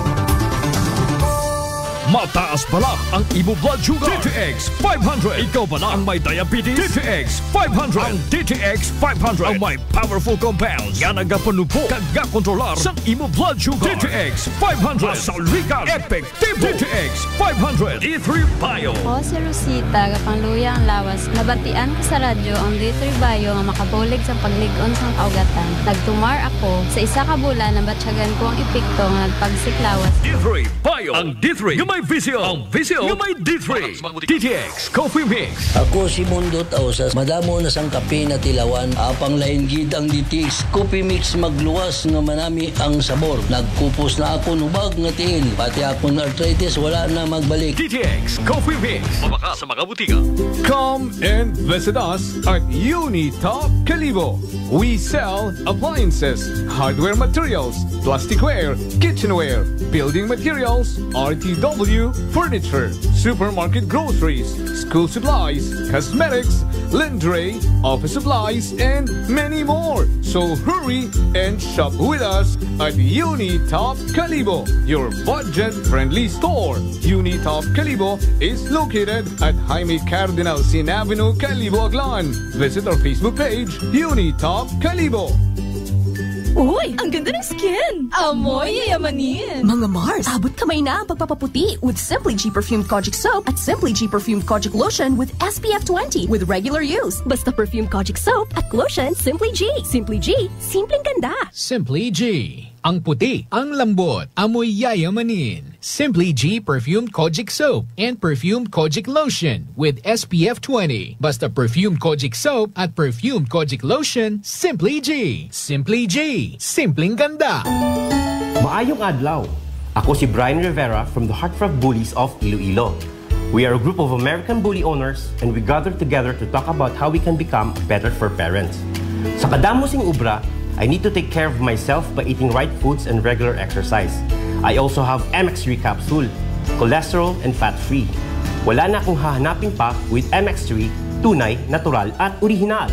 Mataas balak ang imo blood sugar. DTX 500. Ikaw ba na ang may diabetes? DTX 500. Ang DTX 500 ang may powerful compounds nga nagapanupo kag kontrolar sa imo blood sugar. DTX 500. Masaulikan. Effective. DTX 500. D3 Bio. Ako si Rosita, kapangluya ang lawas. Nabatian ko sa radyo ang D3 Bio nga makabulig sa pagligon sa kaugatan. Nagtumar ako sa isa ka bulan na batsyagan ko ang epekto nga nagpagsiklawas. D3 Bio. Ang D3 nga may visio. Ang visio nga may D3. DTX Coffee Mix. Ako si Mundo Tausas. Madamo na sang kape na tilawan. Apang lain gid ang DTX Coffee Mix magluwas nga manami ang sabor. Nagkupos na ako nubag nga tiil. Pati akong arthritis wala na magbalik. DTX Coffee Mix. Mabaka sa mga butika. Come and visit us at Unitop Calibo. We sell appliances, hardware materials, plasticware, kitchenware, building materials, RTW, furniture, supermarket groceries, school supplies, cosmetics, lingerie, office supplies, and many more. So hurry and shop with us at Unitop Calibo, your budget-friendly store. Unitop Calibo is located at Jaime Cardinal Sin Avenue, Calibo, Aklan. Visit our Facebook page, Unitop Calibo. Uy, ang ganda ng skin! Amoy yayamanin! Mga Mars, abot kamay na ang pagpapaputi with Simply G Perfumed Kojic Soap at Simply G Perfumed Kojic Lotion with SPF 20 with regular use. Basta Perfumed Kojic Soap at Lotion, Simply G. Simply G, simpleng ganda. Simply G. Ang puti, ang lambot, amoy yayamanin. Simply G Perfumed Kojic Soap and Perfumed Kojic Lotion with SPF 20. Basta Perfumed Kojic Soap at Perfumed Kojic Lotion, Simply G. Simply G. Simpleng ganda. Maayong adlaw. Ako si Brian Rivera from the Heartfelt Bullies of Iloilo. We are a group of American bully owners and we gather together to talk about how we can become better for parents. Sa kadamo sing ubra, I need to take care of myself by eating right foods and regular exercise. I also have MX3 capsule, cholesterol and fat-free. Wala na akong hahanapin pa with MX3, tunay, natural at original.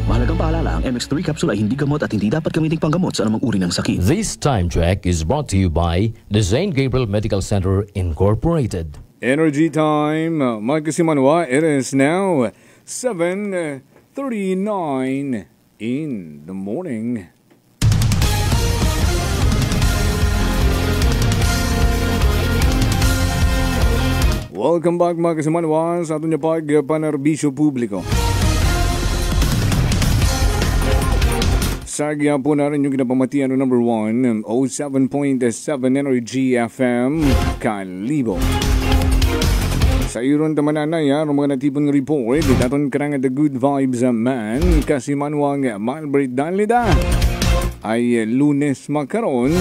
Mahalagang paalala, ang MX3 capsule ay hindi gamot at hindi dapat gamitin panggamot sa anumang uri ng sakit. This time check is brought to you by the St. Gabriel Medical Center Incorporated. Energy time, Mike Simanwa. It is now 7:39 in the morning. Welcome back mga kasimanwa sa ating pagpanerbisyo publiko. Sagya po na rin yung kinapamatian number 1, 07.7 Energy FM, Calibo. Sa iron tamananay, ang mga natipon ng report, daton karang the good vibes man, kasi manuang Malbert Danlida ay Lunes makaroon,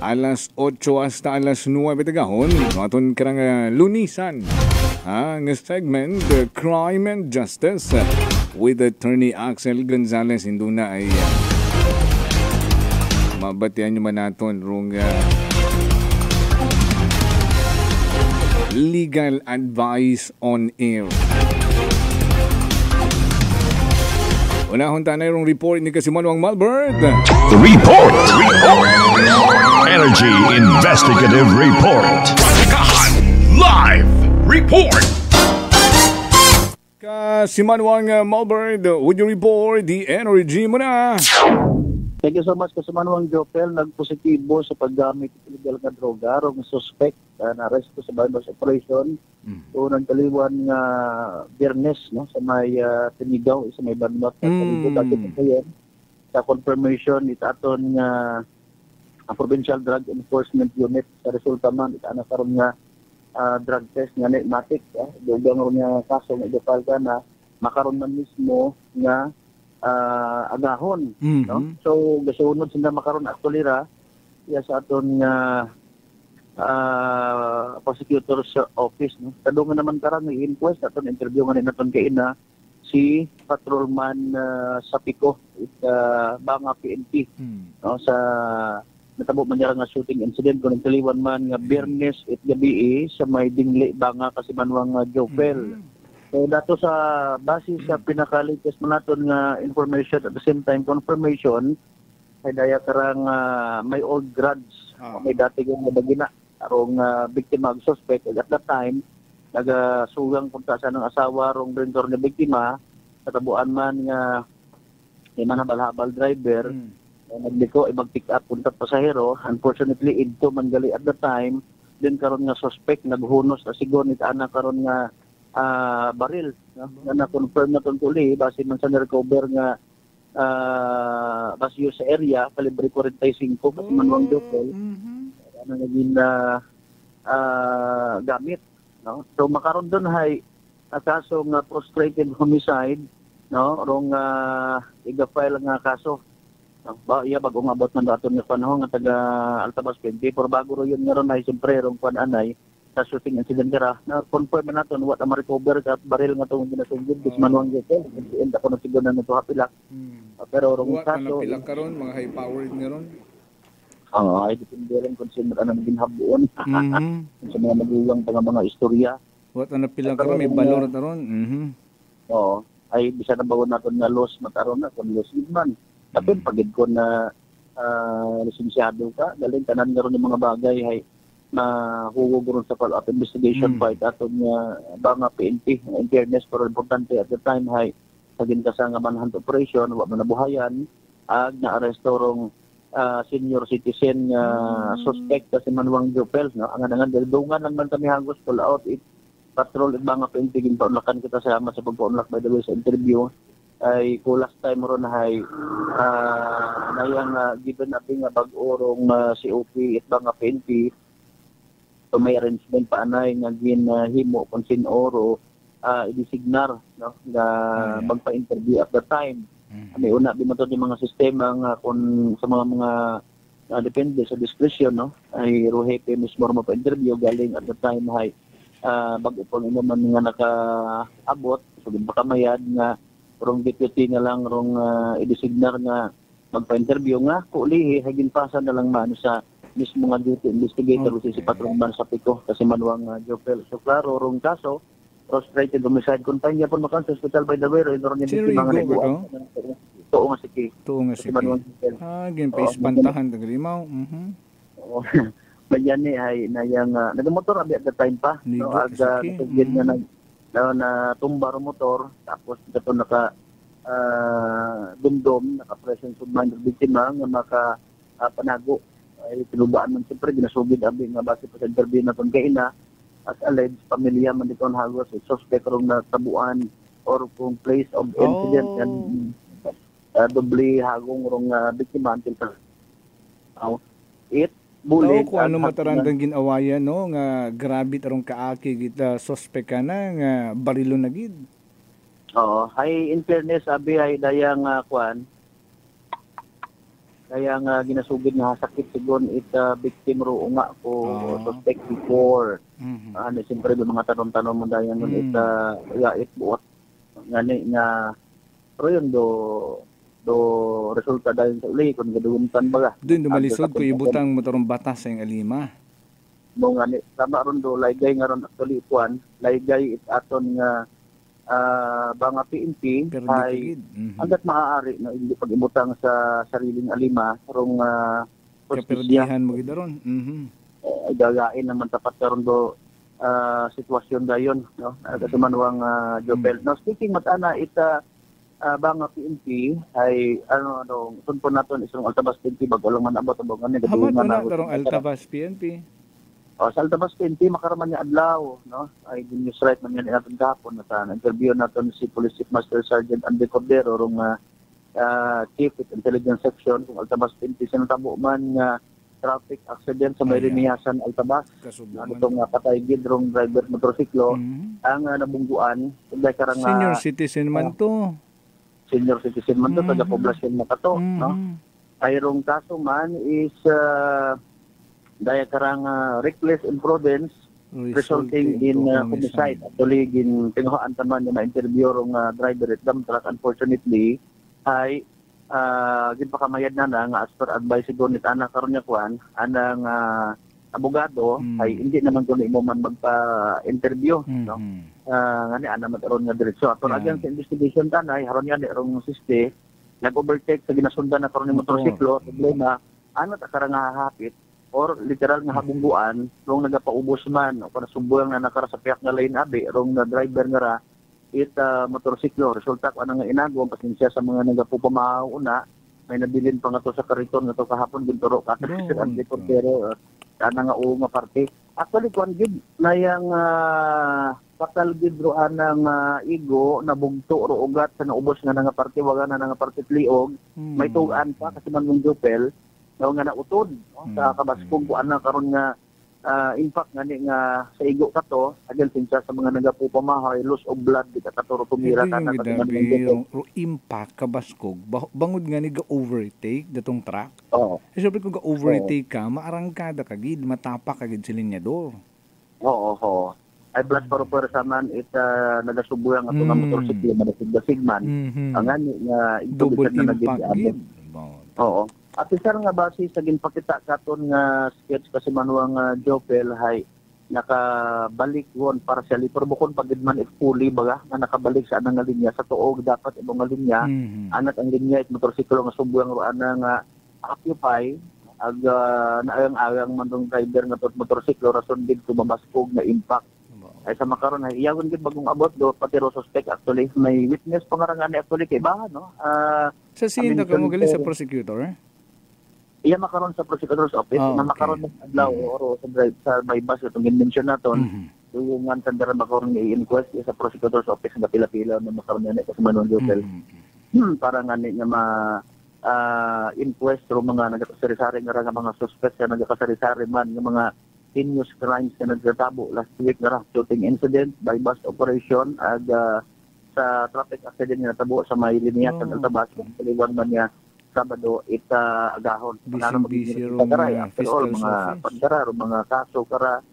alas 8 hasta alas 9 tagahon, daton karang Lunisan, ang segment Crime and Justice with Attorney Axel Gonzalez. Hindi na ay mabatian nyo man natin rung legal advice on air. Unahon tanay rong report ni Kasimanwang Malbert. The report. Energy Investigative Report. Live Report. Kasimanwang Malbert, would you report the energy mo na? Thank you so much, Kasimanwang Jopel. Nagpositibo sa paggamit ng illegal na droga. Rong suspect na arresto sa bypass operation. So, nagkaliwan nga Biyernes, no, sa may Tinigaw, sa may Banot. Sa confirmation, itaton nga ang Provincial Drug Enforcement Unit. Sa resulta man, itaan na karon nga drug test nga matik. Dugang ron nga kaso nga idapal ka na makaroon man mismo nga agahon. No? So, gasunod sila makaroon actually iya sa aton nga prosecutor's office. No? Kadungan naman karang i-inquest aton interview nga naton kay ina si Patrolman Sapiko Banga PNP. No? Sa natabo man niya nga shooting incident kung nagtaliwan man nga Biyernes at gabi sa may Dingli Banga Kasimanwang Jopel. So dato sa base sa pinaka-latest man naton nga information at the same time confirmation ay daya karang may old grudge, may dati yung nabagina arong biktima ug suspect. At that time nagasugang punta sa ng asawa rong rentor nga biktima sa tabuan man nga manhabal-habal driver. Nagliko mag-pick up punta pasahero. Unfortunately idto man gali at that time. Then karon nga suspect naghunos na sigon it ana karon nga baril na confirm na tungkol base man sa recover nga basyo sa area kalibre 45 kasi manuang duple ano naging gamit, no? So makaron doon hay kaso nga frustrated homicide, no? Rong iga-file nga kaso. Ba iya bagong abot man aton nga panahon nga taga Altabas 20 pero bago ro yun nga ron ay siyempre rong anay sa shooting incident kara na confirm na naton what ang recover ka baril nga tong ginasugid bis manuang gete end ako na siguro na nito hapilak. Pero rong kaso pilak karon mga high powered nga ron. Ay depende rin kung sino ang ginhabuon. Sa mga magulang pa mga istorya. What ang napila karon may balor taron. Oo, ay bisa na bawon naton nga loss mataron na kun loss man. Tapi pagid ko na lisensyado ka, galing tanan nga ron yung mga bagay ay mahugog ron sa follow-up investigation fight aton nga banga PNP. In fairness, pero importante at the time ay sagin ka sa nga manhunt operation, wa man nabuhayan, ag na-aresto rong senior citizen suspect kasi manuang Jopel, no? Angan-angan dalidungan lang man kami hagos pull out it patrol at mga PNP ginpaunlakan kita sa pagpaunlak by the way sa interview ay ko last time ron ay nayang given natin nga bag-orong COP at mga PNP so may arrangement pa anay nga ginhimo kung sinoro i-designar, no? Nga magpa-interview at the time. May una bimatod yung mga sistema nga kung sa mga depende sa discretion, no? Ay ruhepe mismo mo pa-interview galing at the time ay bago po naman nga naka-abot so baka mayad nga rong deputy nga lang rong i-designar nga magpa-interview nga kulihi hagin pasa na lang man sa mismo nga duty investigator si Patrolman sa Pico kasi manuang Jopel. So klaro rong kaso frustrated homicide contained yapon makan sa hospital by the way ron yung mga nagawa. Tuo nga si manuang Jopel. Ginpaispantahan tagalimaw. Bayan ni ay nayang nagamotor abi at the time pa. No aga nasugid na tumba ro motor tapos ito naka dumdum naka-present sa minor biktima nga maka panago ay tinubaan man siyempre ginasugid abi nga base pa sa interview na kon kaina as alleged pamilya man dito hagos suspect rong natabuan or kung place of incident and doble hagong rong biktima until it bulit kung ano matarandang ginawayan no nga grabe tarong kaaki kita suspect ka na nga barilo na gid. Oo, ay in fairness abi ay dayang kwan dayang ginasugid nga sakit sigon it victim ro nga ko suspect before. Ano siyempre mga tanong-tanong mo dayang it it buot ngani nga pero yun do resulta dahil sa uli kung gaduntan baga. Doon dumalisod ko ibutang motorong batas sa yung alima. Mo nga ni tama ron do laygay nga ron actually kuan laygay it aton nga banga PNP ay hanggat maaari na hindi pag-ibutang sa sariling alima rong kaperdihan mo gid ron. Gagain naman tapat karon do sitwasyon dayon, no? Kasi manuang Jopel. Now speaking matana ita banga PNP ay tunpo naton isang Altabas PNP bago lang man abot ni gadungan na tarong Altabas PNP. Sa Altabas PNP makaraman niya adlaw, no? Ay news right man yan naton gahapon na sa interview naton si Police Chief Master Sergeant Andy Cordero rong Chief of Intelligence Section kung Altabas PNP sinatabo man nga traffic accident sa may Rimiasan Altabas. Ano itong patay gid rong driver motorsiklo ang nabungguan kay karang senior citizen man to. Senior citizen man to, taga-poblasyon na kato, no? Ayrong kaso man is daya karang reckless imprudence resulting in homicide. Actually, pinuhaan naman yung na-interview rong driver at dump truck. Unfortunately, ay ginpakamayad na nga as per advice siguro ni Tana karon niya kuan anang abogado ay hindi naman kuno imo man magpa-interview, no? Ngani ana mataron nga diretso aton again sa investigation tanay haron nga rong siste nag-overtake sa ginasundan na karon ni motorsiklo problema ano ta karang hahapit or literal nga habungguan rong nagapaubos man o kanasumbuang na nakarasapiak nga lane abi rong na driver nga ra motorsiklo resulta ko nga inagom pasensya sa mga nagapupamahaw una may nabilin pa nga to sa kariton nga to kahapon ginturo ka ang pero ana nga nga parte actually kuan gid na yang patal gid ro anang igo na bugto ro ugat sa naubos nga nga parte waga na nga parte liog may tugan pa kasi man mong jupel daw nga nautod sa kabaskog ko ana karon nga impact ngani nga sa igo kato agel sinsa sa mga nagapupamahay loss of blood kita katuro tumira ta na impact kabaskog bangod nga ni ga overtake datong truck. Syempre kung ga overtake ka maarangkada kagid matapak kagid si linyador. Oo. Ay blood para sa man nagasubuyan ato nga motorsiklo manasigman ang ngani nga double impact gid. Oo. At isa nga base sa ginpakita katon nga sketch kasi manuang Jopel hay nakabalik won partially pero bukod pagid man fully baga nga nakabalik sa anang linya sa tuog dapat ibang linya anak ang linya it motorsiklo nga subuang ro ana nga occupy ag naayang man dong driver nga motorsiklo rason gid kumamaskog na impact ay sa makaron ay iyagon gid bagong abot do pati ro suspect actually may witness pangarangan ni actually kay bahan no sa scene ka mo gali sa prosecutor iya makaron sa prosecutor's office na makaron ng adlaw o sa bypass itong mention naton tuwungan sandara makaron nga i-inquest sa prosecutor's office nga pila-pila na makaron na sa Manuel Jopel para nga nga inquest ro mga nagasari-sari nga mga suspect nga nagasari-sari man nga mga heinous crimes na nagtatabo last week nga shooting incident bypass operation ag sa traffic accident nga natabo sa may linya sa Altabas kaliwan man niya Sabado agahon busy mga fiscal mga pagdara mga kaso para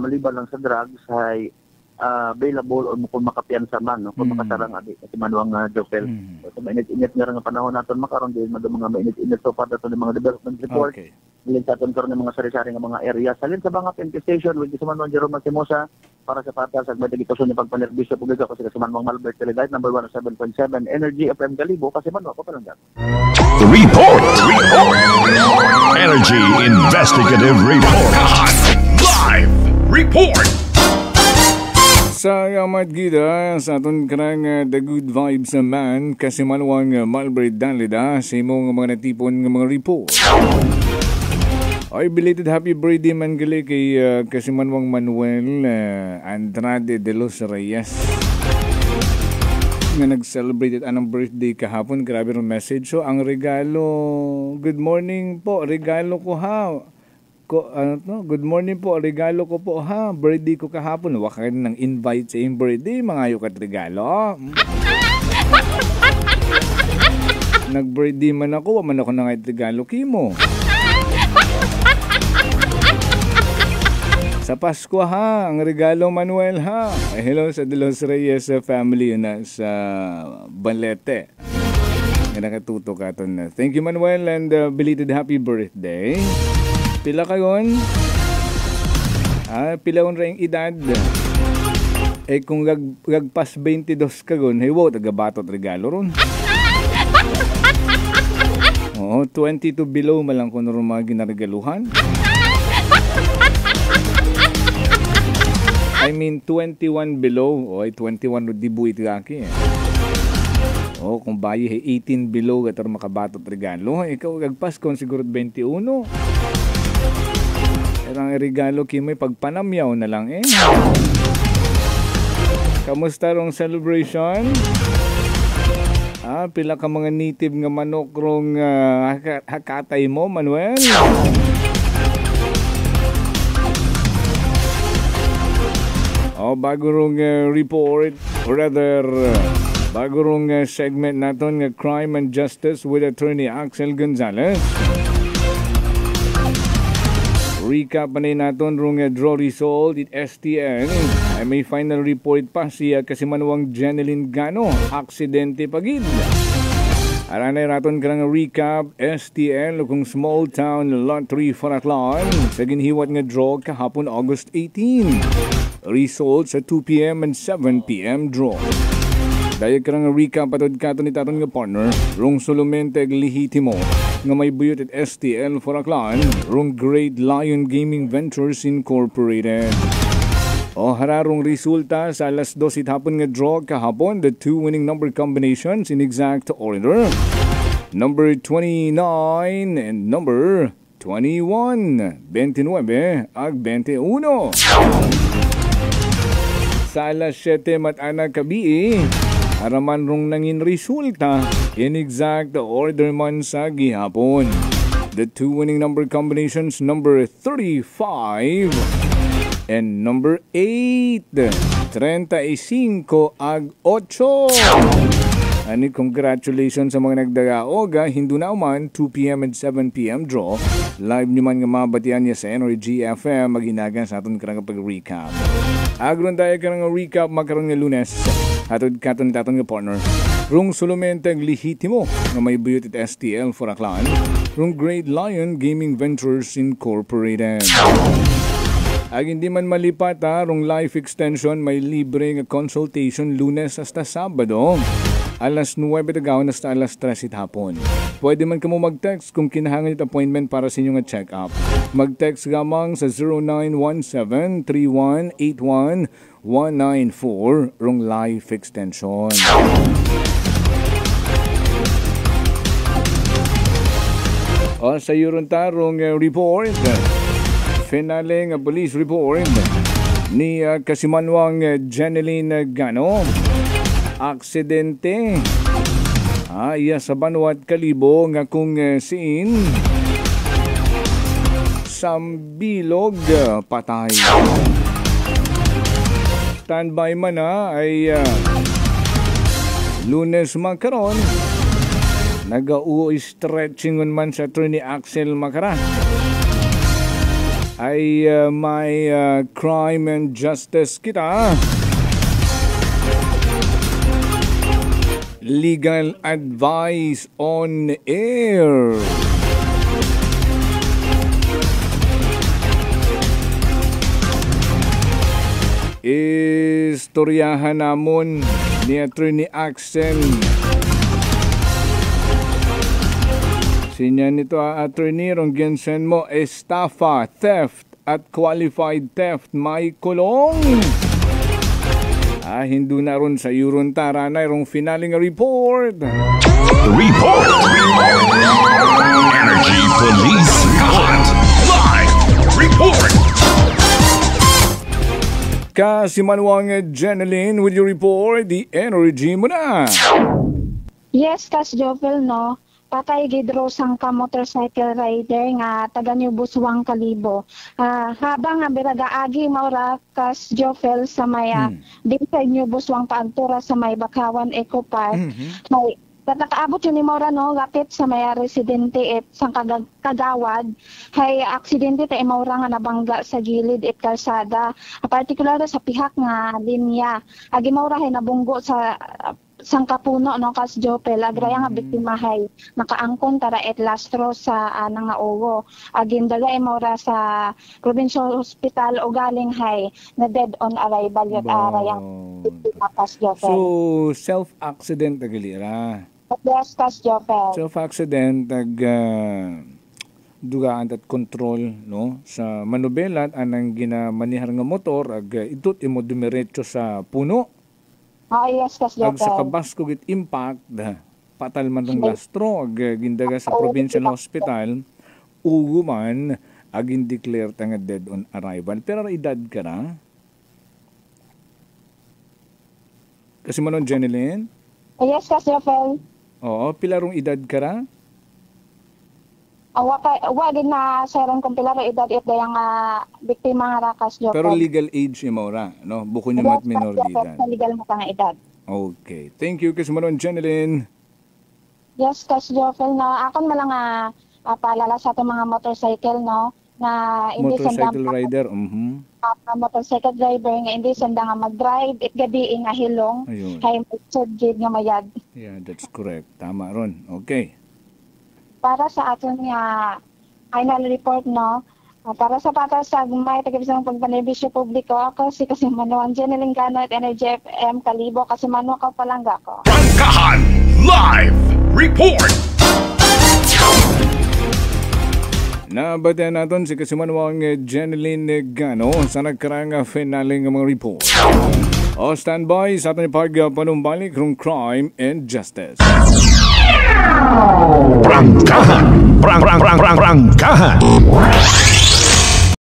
maliban lang sa drugs ay available o kung makapiyansa man kung makasarang adi kasi manuang Jopel so mainit-init nga nga panahon naton makaron din mga mainit-init so far dato ng mga development report Ilin sa aton karon ng mga sari-sari nga mga area salin sa mga PNP station with sa manuang Jerome Simosa para sa patas ag madagitason ni pagpanerbisyo publiko kasi sa manuang Malbert Telegate number 107.7 Energy FM Kalibo kasi manuang ko palanggan. Report! Energy Investigative Report. Live Report! Sa yamat gida sa aton karang the good vibes man kasi manuang Malbert Danlida sa imong mga natipon ng mga report. Ay, belated happy birthday man gali kay Kasimanwang Manuel Andrade de los Reyes nga nag-celebrate anong birthday kahapon. Grabe rin message. So, ang regalo, good morning po, regalo ko ha. Good morning po, regalo ko po ha. Birthday ko kahapon. Waka rin ng invite sa yung birthday, mga yukat regalo. Nag-birthday man ako, waman ako na nga regalo kimo. Sa Pasko ha, ang regalo Manuel ha. Hello sa De Los Reyes family na sa Balete. Nakatuto ka ito na. Thank you Manuel and belated happy birthday. Pila kayon? Pila on rin edad. Kung gagpas 22 kagon, hey wow, tagabatot regalo ron. Oo, 22 below malang kung naroon mga ginaregaluhan. I mean 21 below o ay 21 no dibu iti aki kung bayi 18 below gatar makabatot regalo ikaw gagpas kon siguro 21 erang regalo kimoy pagpanamyaw na lang kamusta rong celebration pila ka mga native nga manok rong hakatay mo Manuel bago rong report, or rather, bago rong segment natin ng Crime and Justice with Attorney Axel Gonzalez. Recap pa natin rong draw result at STN. Ay may final report pa siya kasi manuang Jeneline Gano. Aksidente pagid. Aranay natin karang recap STN lukong small town lot 3 Faratlan sa ginhiwat nga draw kahapon August 18. Results at 2 p.m. and 7 p.m. draw. Dahil karang recap patod kato ni taton nga partner, rong sulumente ag lihitimo. nga may buyot at STL Foraklan rong Great Lion Gaming Ventures Incorporated. O hararong resulta sa alas 2 hapon nga draw kahapon, the two winning number combinations in exact order. Number 29 and number 21, 29 ag 21. Sa alas 7 matana kabii, haraman rong nangin resulta in exact order man sa gihapon. The two winning number combinations, number 35 and number 8, 35 ag 8. Ani, congratulations sa mga nagdagaoga. Hindu na uman, 2 p.m. and 7 p.m. draw. Live naman nga mabatian niya sa Energy FM. Maginagan sa aton karang pag-recap. Agron tayo karang recap makaroon nga Lunes. Hatod katon ni taton nga partner. Rung sulumenteng lihitimo nga may buyot at STL Foraklan. Rung Great Lion Gaming Ventures Incorporated. Ag hindi man malipat rung life extension may libre nga consultation Lunes hasta Sabado. Alas 9 tagaw hasta alas 3 hapon. Pwede man kamo mag-text kung kinahangan it appointment para sa inyong check-up. Mag-text gamang sa 0917-3181-194 rung life extension. O sa yuron tarong report, finale nga police report ni Kasimanwang Jeneline Gano. Aksidente iya sa Banwat Kalibo nga kung siin Sambilog patay. Standby man ay Lunes makaron nag-u-stretchingon man sa Attorney Axel Makara ay may crime and justice kita. Legal advice on air. Istoryahan namon ni Attorney Axel. Sinya nito attorney rong ginsen mo estafa, theft at qualified theft may kulong. Hindu na ron sa yuron tara na rong finaling report. Report! Energy Police Hot Live Report! Kasimanwang Jeneline with your report, the energy mo na. Yes, Kas Jovel, no? Patay gidro sang ka motorcycle rider nga taga New Buswang Kalibo. Habang nga biragaagi maura Kas Jovel sa maya din sa New Buswang paantura sa may Bakawan Eco Park. May tatakaabot yun ni maura no lapit sa maya residente et sang kagawad. Hay aksidente ta maura nga nabangga sa gilid et kalsada. Partikular sa pihak nga linya. Agi maura hay nabunggo sa sang kapuno no Kas Jopel agraya nga biktima hay nakaangkon tara et lastro sa nga owo agindaga mora sa provincial hospital o galing hay na dead on arrival yat arayang biktima Kas Jopel. So self accident agalira. Yes, Kas Jopel. Self accident dugaan at control no sa manubelat anang ginamanihar nga motor ag idut imo dumiretso sa puno. Yes, Kas Jopel. Ag sa kabasko git impact patal man ng lastro ag gindaga sa provincial hospital ugo man ag declare nga dead on arrival. Pero edad ka na? Kasi manon Jeneline? Yes, Kas Jopel. Oo, pilarong edad ka na? Wagin na sarang kung pilar edad it dayang biktima nga Kas Jopel. Pero legal age mo ra, no? Buko niya mat minor de edad. Legal mo nga edad. Okay. Thank you kasi manon Jeneline. Yes, Kas Jopel, no. Akon malang paalala sa itong mga motorcycle, no, na hindi motorcycle rider, motorcycle driver nga hindi sanda nga mag-drive it gadi nga hilong hay magsudjid nga mayad. Yeah, that's correct. Tama ron. Okay. Para sa aton nga final report, no, para sa patas sa may taga-bisang pagpanebisyo publiko, ako si Kasimanwang Jeneline Gano at Energy FM Kalibo. Kasimanwang ka palangga ko. Prangkahan Live Report! Nabatayan natin si kasimanwang Jeneline Gano sa nagkarang finale ng mga report. O standby sa ating pagpanumbalik ng crime and justice. Prangkahan. Prangkahan.